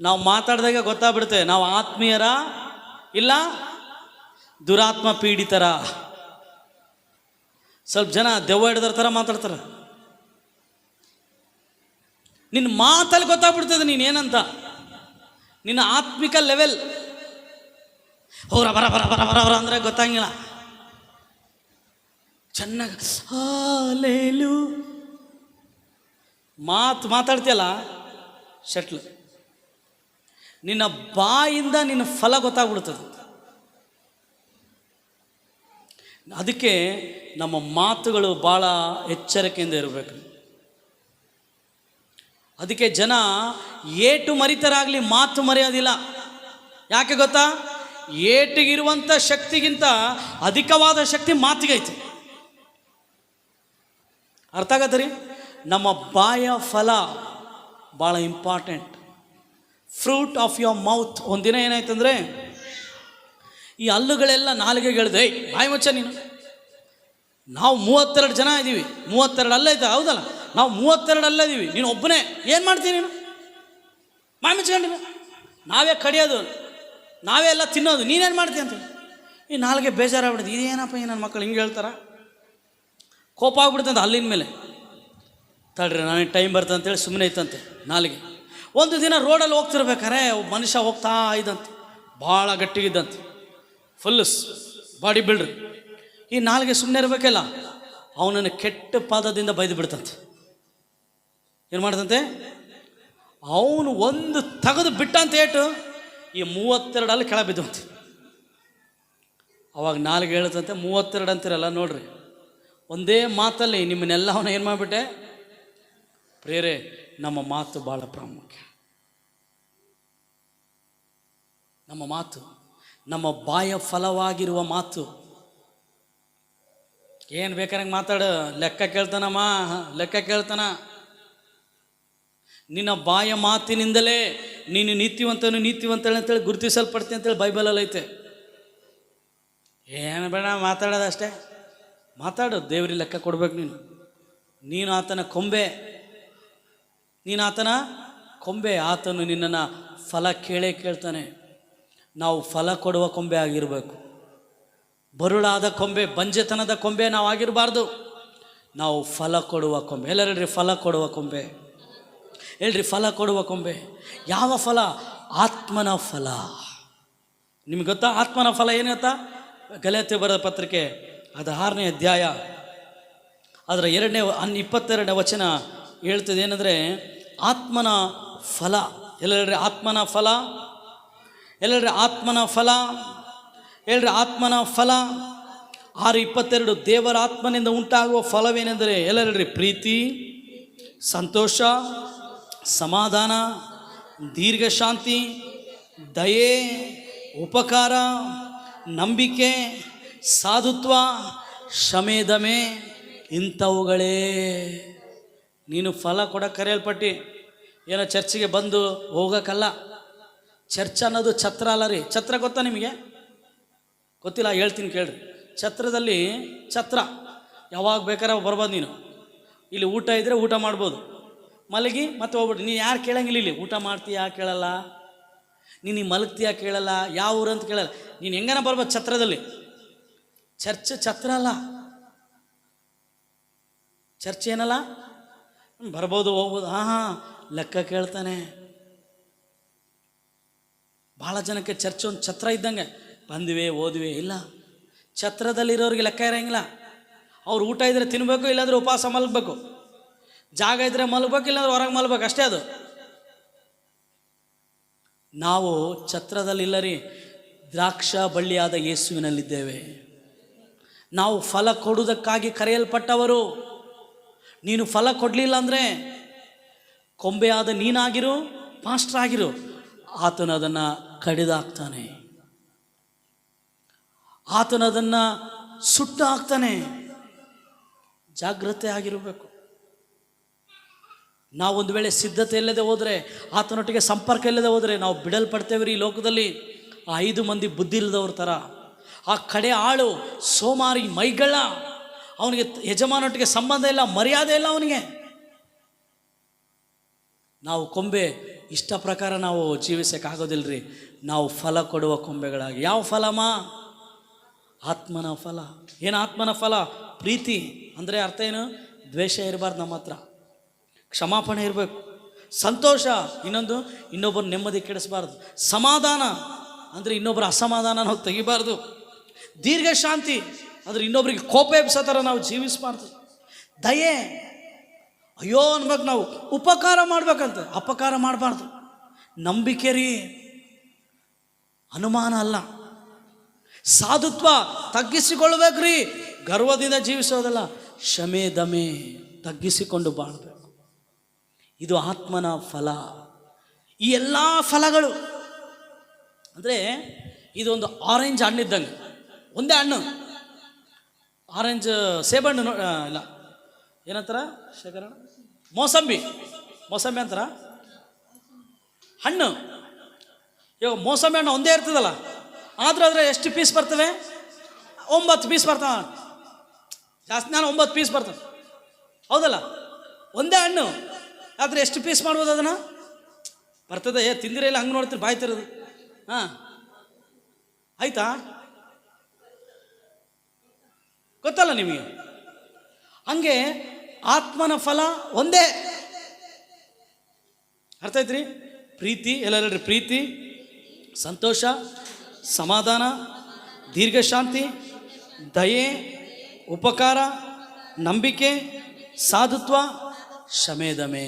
ನಾವು ಮಾತಾಡಿದಾಗ ಗೊತ್ತಾಗ್ಬಿಡುತ್ತೆ ನಾವು ಆತ್ಮೀಯರ ಇಲ್ಲ ದುರಾತ್ಮ ಪೀಡಿತರ. ಸ್ವಲ್ಪ ಜನ ದೆವ್ವ ಹಿಡಿದರ ಥರ ಮಾತಾಡ್ತಾರೆ. ನಿನ್ನ ಮಾತಲ್ಲಿ ಗೊತ್ತಾಗ್ಬಿಡ್ತದೆ ನೀನೇನಂತ, ನಿನ್ನ ಆತ್ಮಿಕ ಲೆವೆಲ್. ಬರ ಬರ ಬರ ಬರ ಬರ ಅಂದರೆ ಗೊತ್ತಾಗಿಲ್ಲ. ಚೆನ್ನಾಗಿ ಹಾಲೇಲು ಮಾತಾಡ್ತೀಯಲ್ಲ ಶಟ್ಲು, ನಿನ್ನ ಬಾಯಿಂದ ನಿನ್ನ ಫಲ ಗೊತ್ತಾಗ್ಬಿಡ್ತದೆ. ಅದಕ್ಕೆ ನಮ್ಮ ಮಾತುಗಳು ಭಾಳ ಎಚ್ಚರಿಕೆಯಿಂದ ಇರಬೇಕು. ಅದಕ್ಕೆ ಜನ ಏಟು ಮರಿತರಾಗಲಿ ಮಾತು ಮರೆಯೋದಿಲ್ಲ. ಯಾಕೆ ಗೊತ್ತಾ? ಏಟಿಗಿರುವಂಥ ಶಕ್ತಿಗಿಂತ ಅಧಿಕವಾದ ಶಕ್ತಿ ಮಾತಿಗೈತೆ. ಅರ್ಥ ಆಗತ್ತೆ ರೀ? ನಮ್ಮ ಬಾಯ ಫಲ ಭಾಳ important. Fruit of your mouth. ಒಂದಿನ ಏನಾಯ್ತಂದರೆ ಈ ಹಲ್ಲುಗಳೆಲ್ಲ ನಾಲಿಗೆಗಳಿದೆ, ಬಾಯಿ ಮುಚ್ಚ ನೀನು. ನಾವು 32 ಜನ ಇದ್ದೀವಿ, 32 ಅಲ್ಲೈತೆ, ಹೌದಲ್ಲ? ನಾವು 32 ಅಲ್ಲಿದ್ದೀವಿ, ನೀನು ಒಬ್ಬನೇ ಏನು ಮಾಡ್ತೀನಿ ನೀನು? ಬಾಯಿ ಮುಚ್ಕೊಂಡಿನ ನಾವೇ ಕಡಿಯೋದು, ನಾವೇ ಎಲ್ಲ ತಿನ್ನೋದು, ನೀನೇನು ಮಾಡ್ತೀಯ ಅಂತ. ಈ ನಾಲ್ಗೆ ಬೇಜಾರಾಗ್ಬಿಡ್ತು. ಇದೇನಪ್ಪ ನನ್ನ ಮಕ್ಕಳು ಹಿಂಗೆ ಹೇಳ್ತಾರ? ಕೋಪ ಆಗ್ಬಿಡ್ತಂತ ಅಲ್ಲಿನ ಮೇಲೆ. ತಡ್ರಿ ನನಗೆ ಟೈಮ್ ಬರ್ತದೆ ಅಂತೇಳಿ ಸುಮ್ಮನೆ ಇತ್ತಂತೆ ನಾಲಿಗೆ. ಒಂದು ದಿನ ರೋಡಲ್ಲಿ ಹೋಗ್ತಿರ್ಬೇಕಾರೆ ಒಬ್ಬ ಮನುಷ್ಯ ಹೋಗ್ತಾ ಇದ್ದಂತೆ, ಭಾಳ ಗಟ್ಟಿಗಿದ್ದಂತೆ, ಫುಲ್ ಬಾಡಿ ಬಿಲ್ಡ್ರಿ. ಈ ನಾಲಿಗೆ ಸುಮ್ಮನೆ ಇರಬೇಕಲ್ಲ, ಅವನನ್ನು ಕೆಟ್ಟ ಪಾದದಿಂದ ಬೈದು ಬಿಡ್ತಂತೆ. ಏನು ಮಾಡ್ತಂತೆ? ಅವನು ಒಂದು ತೆಗೆದು ಬಿಟ್ಟಂತ ಏಟು ಈ 32 ಅಲ್ಲಿ ಕೆಳ ಬಿದ್ದಂತೆ. ಅವಾಗ ನಾಲಿಗೆ ಹೇಳ್ತಂತೆ, 32 ಅಂತಿರಲ್ಲ ನೋಡ್ರಿ, ಒಂದೇ ಮಾತಲ್ಲಿ ನಿಮ್ಮನ್ನೆಲ್ಲ ಅವನು ಏನು ಮಾಡಿಬಿಟ್ಟೆ? ಪ್ರೇರೆ, ನಮ್ಮ ಮಾತು ಭಾಳ ಪ್ರಾಮುಖ್ಯ. ನಮ್ಮ ಮಾತು, ನಮ್ಮ ಬಾಯ ಫಲವಾಗಿರುವ ಮಾತು. ಏನು ಬೇಕಾರಂಗೆ ಮಾತಾಡು, ಲೆಕ್ಕ ಕೇಳ್ತಾನಮ್ಮ, ಲೆಕ್ಕ ಕೇಳ್ತಾನ. ನಿನ್ನ ಬಾಯ ಮಾತಿನಿಂದಲೇ ನೀನು ನೀತಿವಂತನು ನೀತಿವಂತಳೆ ಅಂತೇಳಿ ಗುರುತಿಸಲ್ಪಡ್ತೀನಿ ಅಂತೇಳಿ ಬೈಬಲಲ್ಲಿ ಐತೆ. ಏನು ಬೇಡ ಮಾತಾಡೋದಷ್ಟೇ, ಮಾತಾಡು. ದೇವ್ರಿಗೆ ಲೆಕ್ಕ ಕೊಡ್ಬೇಕು ನೀನು. ನೀನು ಆತನ ಕೊಂಬೆ, ನೀನು ಆತನ ಕೊಂಬೆ. ಆತನು ನಿನ್ನನ್ನು ಫಲ ಕೇಳೇ ಕೇಳ್ತಾನೆ. ನಾವು ಫಲ ಕೊಡುವ ಕೊಂಬೆ ಆಗಿರಬೇಕು. ಬರುಳಾದ ಕೊಂಬೆ, ಬಂಜೆತನದ ಕೊಂಬೆ ನಾವು ಆಗಿರಬಾರ್ದು. ನಾವು ಫಲ ಕೊಡುವ ಕೊಂಬೆ. ಎಲ್ಲ ಹೇಳ್ರಿ, ಫಲ ಕೊಡುವ ಕೊಂಬೆ. ಹೇಳ್ರಿ, ಫಲ ಕೊಡುವ ಕೊಂಬೆ. ಯಾವ ಫಲ? ಆತ್ಮನ ಫಲ. ನಿಮ್ಗೆ ಗೊತ್ತಾ ಆತ್ಮನ ಫಲ ಏನು ಗೊತ್ತಾ? ಗಲಾತ್ಯ ಬರೆದ ಪತ್ರಿಕೆ ಅದು 6ನೇ ಅಧ್ಯಾಯ ಅದರ 22ನೇ ವಚನ ಹೇಳ್ತದೆ. ಏನಂದರೆ ಆತ್ಮನ ಫಲ. ಎಲ್ಲ ಹೇಳ್ರಿ, ಆತ್ಮನ ಫಲ. ಎಲ್ಲ ಹೇಳ್ರಿ, ಆತ್ಮನ ಫಲ. ಹೇಳ್ರಿ, ಆತ್ಮನ ಫಲ. 6:22 ದೇವರ ಆತ್ಮನಿಂದ ಉಂಟಾಗುವ ಫಲವೇನೆಂದರೆ, ಎಲ್ಲ ಹೇಳ್ರಿ, ಪ್ರೀತಿ, ಸಂತೋಷ, ಸಮಾಧಾನ, ದೀರ್ಘಶಾಂತಿ, ದಯೆ, ಉಪಕಾರ, ನಂಬಿಕೆ, ಸಾಧುತ್ವ, ಶಮೇದಮೆ, ಇಂಥವುಗಳೇ. ನೀನು ಫಲ ಕೊಡಕ್ಕೆ ಕರೆಯಲ್ಪಟ್ಟು ಏನೋ ಚರ್ಚಿಗೆ ಬಂದು ಹೋಗೋಕ್ಕಲ್ಲ. ಚರ್ಚ್ ಅನ್ನೋದು ಛತ್ರ ಅಲ್ಲ ರೀ. ಛತ್ರ ಗೊತ್ತಾ ನಿಮಗೆ? ಗೊತ್ತಿಲ್ಲ, ಹೇಳ್ತೀನಿ ಕೇಳ್ರಿ. ಛತ್ರದಲ್ಲಿ ಛತ್ರ ಯಾವಾಗ ಬೇಕಾದ್ರೆ ಬರ್ಬೋದು. ನೀನು ಇಲ್ಲಿ ಊಟ ಇದ್ದರೆ ಊಟ ಮಾಡ್ಬೋದು, ಮಲಗಿ ಮತ್ತೆ ಹೋಗ್ಬಿಟ್ಟು. ನೀನು ಯಾರು ಕೇಳಂಗಿಲ್ಲ. ಇಲ್ಲಿ ಊಟ ಮಾಡ್ತೀಯಾ ಕೇಳಲ್ಲ, ನೀನು ಮಲಗ್ತೀಯಾ ಕೇಳಲ್ಲ, ಯಾವ ಊರು ಅಂತ ಕೇಳಲ್ಲ. ನೀನು ಹೆಂಗನ ಬರ್ಬೋದು ಛತ್ರದಲ್ಲಿ. ಚರ್ಚ್ ಛತ್ರ ಅಲ್ಲ. ಚರ್ಚ್ ಏನಲ್ಲ, ಬರ್ಬೋದು ಹೋಗ್ಬೋದು. ಹಾಂ, ಲೆಕ್ಕ ಕೇಳ್ತಾನೆ. ಭಾಳ ಜನಕ್ಕೆ ಚರ್ಚ್ ಒಂದು ಛತ್ರ ಇದ್ದಂಗೆ. ಬಂದ್ವಿ ಓದ್ವಿ ಇಲ್ಲ. ಛತ್ರದಲ್ಲಿರೋರಿಗೆ ಲೆಕ್ಕ ಇರೋಂಗಿಲ್ಲ. ಅವ್ರು ಊಟ ಇದ್ದರೆ ತಿನ್ನಬೇಕು, ಇಲ್ಲಾಂದರೆ ಉಪವಾಸ ಮಲಗಬೇಕು. ಜಾಗ ಇದ್ದರೆ ಮಲಗಬೇಕು, ಇಲ್ಲಾಂದ್ರೆ ಹೊರಗೆ ಮಲಗಬೇಕು, ಅಷ್ಟೇ ಅದು. ನಾವು ಛತ್ರದಲ್ಲಿಲ್ಲ ರೀ, ದ್ರಾಕ್ಷ ಬಳ್ಳಿಯಾದ ಯೇಸುವಿನಲ್ಲಿದ್ದೇವೆ. ನಾವು ಫಲ ಕೊಡುವುದಕ್ಕಾಗಿ ಕರೆಯಲ್ಪಟ್ಟವರು. ನೀನು ಫಲ ಕೊಡಲಿಲ್ಲ ಅಂದರೆ ಕೊಂಬೆಯಾದ ನೀನಾಗಿರು, ಪಾಸ್ಟರ್ ಆಗಿರು, ಆತನು ಅದನ್ನು ಕಡಿದಾಕ್ತಾನೆ, ಆತನು ಅದನ್ನು ಸುಟ್ಟು ಹಾಕ್ತಾನೆ. ಜಾಗ್ರತೆ ಆಗಿರಬೇಕು. ನಾವು ಒಂದು ವೇಳೆ ಸಿದ್ಧತೆ ಇಲ್ಲದೆ ಹೋದರೆ, ಆತನೊಟ್ಟಿಗೆ ಸಂಪರ್ಕ ಇಲ್ಲದೆ ಹೋದರೆ ನಾವು ಬಿಡಲ್ಪಡ್ತೇವೆ ರೀ. ಈ ಲೋಕದಲ್ಲಿ 5 ಮಂದಿ ಬುದ್ಧಿ ಇಲ್ಲದವ್ರ ಥರ. ಆ ಕಡೆ ಆಳು ಸೋಮಾರಿ ಮೈಗಳ, ಅವನಿಗೆ ಯಜಮಾನೊಟ್ಟಿಗೆ ಸಂಬಂಧ ಇಲ್ಲ, ಮರ್ಯಾದೆ ಇಲ್ಲ ಅವನಿಗೆ. ನಾವು ಕೊಂಬೆ ಇಷ್ಟ ಪ್ರಕಾರ ನಾವು ಜೀವಿಸೋಕ್ಕಾಗೋದಿಲ್ಲರಿ. ನಾವು ಫಲ ಕೊಡುವ ಕೊಂಬೆಗಳಾಗಿ. ಯಾವ ಫಲಮ್ಮ? ಆತ್ಮನ ಫಲ. ಏನು ಆತ್ಮನ ಫಲ? ಪ್ರೀತಿ ಅಂದರೆ ಅರ್ಥ ಏನು? ದ್ವೇಷ ಇರಬಾರ್ದು ನಮ್ಮ ಹತ್ರ, ಕ್ಷಮಾಪಣೆ ಇರಬೇಕು. ಸಂತೋಷ, ಇನ್ನೊಂದು ಇನ್ನೊಬ್ಬರು ನೆಮ್ಮದಿ ಕೆಡಿಸಬಾರ್ದು. ಸಮಾಧಾನ ಅಂದರೆ ಇನ್ನೊಬ್ಬರ ಅಸಮಾಧಾನ ನಾವು ತೆಗಿಬಾರ್ದು. ದೀರ್ಘ ಶಾಂತಿ ಅಂದರೆ ಇನ್ನೊಬ್ರಿಗೆ ಕೋಪ ಎಬ್ಸೋ ಥರ ನಾವು ಜೀವಿಸಬಾರ್ದು. ದಯೆ, ಅಯ್ಯೋ ಅನ್ಬೇಕು ನಾವು. ಉಪಕಾರ ಮಾಡ್ಬೇಕಂತ, ಅಪಕಾರ ಮಾಡಬಾರ್ದು. ನಂಬಿಕೆ ರೀ, ಅನುಮಾನ ಅಲ್ಲ. ಸಾಧುತ್ವ, ತಗ್ಗಿಸಿಕೊಳ್ಬೇಕ್ರಿ, ಗರ್ವದಿಂದ ಜೀವಿಸೋದಲ್ಲ. ಕ್ಷಮೆ ದಮೆ, ತಗ್ಗಿಸಿಕೊಂಡು ಬಾಳ್ಬೇಕು. ಇದು ಆತ್ಮನ ಫಲ. ಈ ಎಲ್ಲ ಫಲಗಳು ಅಂದರೆ ಇದೊಂದು ಆರೆಂಜ್ ಹಣ್ಣಿದ್ದಂಗೆ, ಒಂದೇ ಹಣ್ಣು. ಆರೆಂಜ್ ಸೇಬಣ್ಣು ಇಲ್ಲ, ಏನಂತಾರ ಶೇಖರಣ, ಮೋಸಂಬಿ ಅಂತಾರ ಹಣ್ಣು. ಇವಾಗ ಮೋಸಂಬಿ ಹಣ್ಣು ಒಂದೇ ಇರ್ತದಲ್ಲ, ಆದರೂ ಆದರೆ ಎಷ್ಟು ಪೀಸ್ ಬರ್ತವೆ? 9 ಪೀಸ್ ಬರ್ತಾವೆ. ಜಾಸ್ತಿ ನಾನು 9 ಪೀಸ್ ಬರ್ತವೆ, ಹೌದಲ್ಲ? ಒಂದೇ ಹಣ್ಣು ಆದರೆ ಎಷ್ಟು ಪೀಸ್ ಮಾಡ್ಬೋದು ಅದನ್ನು? ಬರ್ತದೆ. ತಿಂದಿರ ಇಲ್ಲ, ಹಂಗೆ ನೋಡ್ತೀರಿ ಬಾಯಿ ತಿರೋದು. ಹಾಂ, ಆಯ್ತಾ? ಗೊತ್ತಲ್ಲ ನಿಮಗೆ? ಹಂಗೆ ಆತ್ಮನ ಫಲ ಒಂದೇ. ಅರ್ಥ ಐತ್ರಿ? ಪ್ರೀತಿ, ಎಲ್ಲ ಹೇಳ್ರಿ, ಪ್ರೀತಿ, ಸಂತೋಷ, ಸಮಾಧಾನ, ದೀರ್ಘಶಾಂತಿ, ದಯೆ, ಉಪಕಾರ, ನಂಬಿಕೆ, ಸಾಧುತ್ವ, ಶಮೇದಮೆ.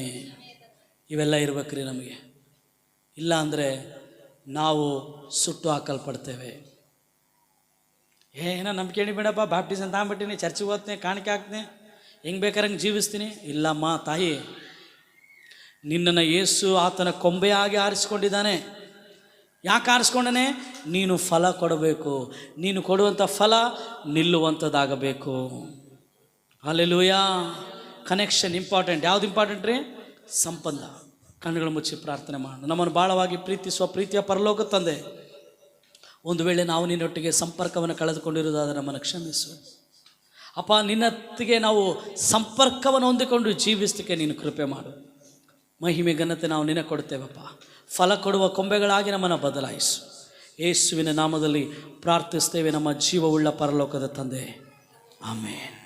ಇವೆಲ್ಲ ಇರ್ಬೇಕ್ರಿ ನಮಗೆ. ಇಲ್ಲ ಅಂದರೆ ನಾವು ಸುಟ್ಟು ಹಾಕಲ್ಪಡ್ತೇವೆ. ಏನೋ ನಂಬಿಕೆ ಬೇಡಪ್ಪ, ಬ್ಯಾಪ್ಟಿಸಮ್ ತಗೊಂಬಿಟ್ಟಿನಿ, ಚರ್ಚಿಗೆ ಹೋಗ್ತೀನಿ, ಕಾಣಿಕೆ ಹಾಕ್ತೀನಿ, ಹೆಂಗೆ ಬೇಕಾದ್ರೆ ಹಂಗೆ ಜೀವಿಸ್ತೀನಿ. ಇಲ್ಲಮ್ಮ ತಾಯಿ, ನಿನ್ನನ್ನು ಯೇಸು ಆತನ ಕೊಂಬೆಯಾಗಿ ಆರಿಸ್ಕೊಂಡಿದ್ದಾನೆ. ಯಾಕೆ ಆರಿಸ್ಕೊಂಡನೆ? ನೀನು ಫಲ ಕೊಡಬೇಕು. ನೀನು ಕೊಡುವಂಥ ಫಲ ನಿಲ್ಲುವಂಥದ್ದಾಗಬೇಕು. ಹಲ್ಲೆಲೂಯಾ. Connection important. ಯಾವ್ದು ಇಂಪಾರ್ಟೆಂಟ್ ರೀ? ಸಂಬಂಧ. ಕಣ್ಣುಗಳು ಮುಚ್ಚಿ ಪ್ರಾರ್ಥನೆ ಮಾಡೋಣ. ನಮ್ಮನ್ನು ಭಾಳವಾಗಿ ಪ್ರೀತಿಸುವ ಪ್ರೀತಿಯ ಪರಲೋಕ ತಂದೆ, ಒಂದು ವೇಳೆ ನಾವು ನಿನ್ನೊಟ್ಟಿಗೆ ಸಂಪರ್ಕವನ್ನು ಕಳೆದುಕೊಂಡಿರುವುದಾದರೆ ನಮ್ಮನ್ನು ಕ್ಷಮಿಸು ಅಪ್ಪ. ನಿನ್ನೊತ್ತಿಗೆ ನಾವು ಸಂಪರ್ಕವನ್ನು ಹೊಂದಿಕೊಂಡು ಜೀವಿಸಲಿಕ್ಕೆ ನೀನು ಕೃಪೆ ಮಾಡು. ಮಹಿಮೆ ಘನತೆ ನಾವು ನಿನಗೆ ಕೊಡ್ತೇವಪ್ಪ. ಫಲ ಕೊಡುವ ಕೊಂಬೆಗಳಾಗಿ ನಮ್ಮನ್ನು ಬದಲಾಯಿಸು. ಯೇಸುವಿನ ನಾಮದಲ್ಲಿ ಪ್ರಾರ್ಥಿಸ್ತೇವೆ ನಮ್ಮ ಜೀವವುಳ್ಳ ಪರಲೋಕದ ತಂದೆ, ಆಮೇನ್.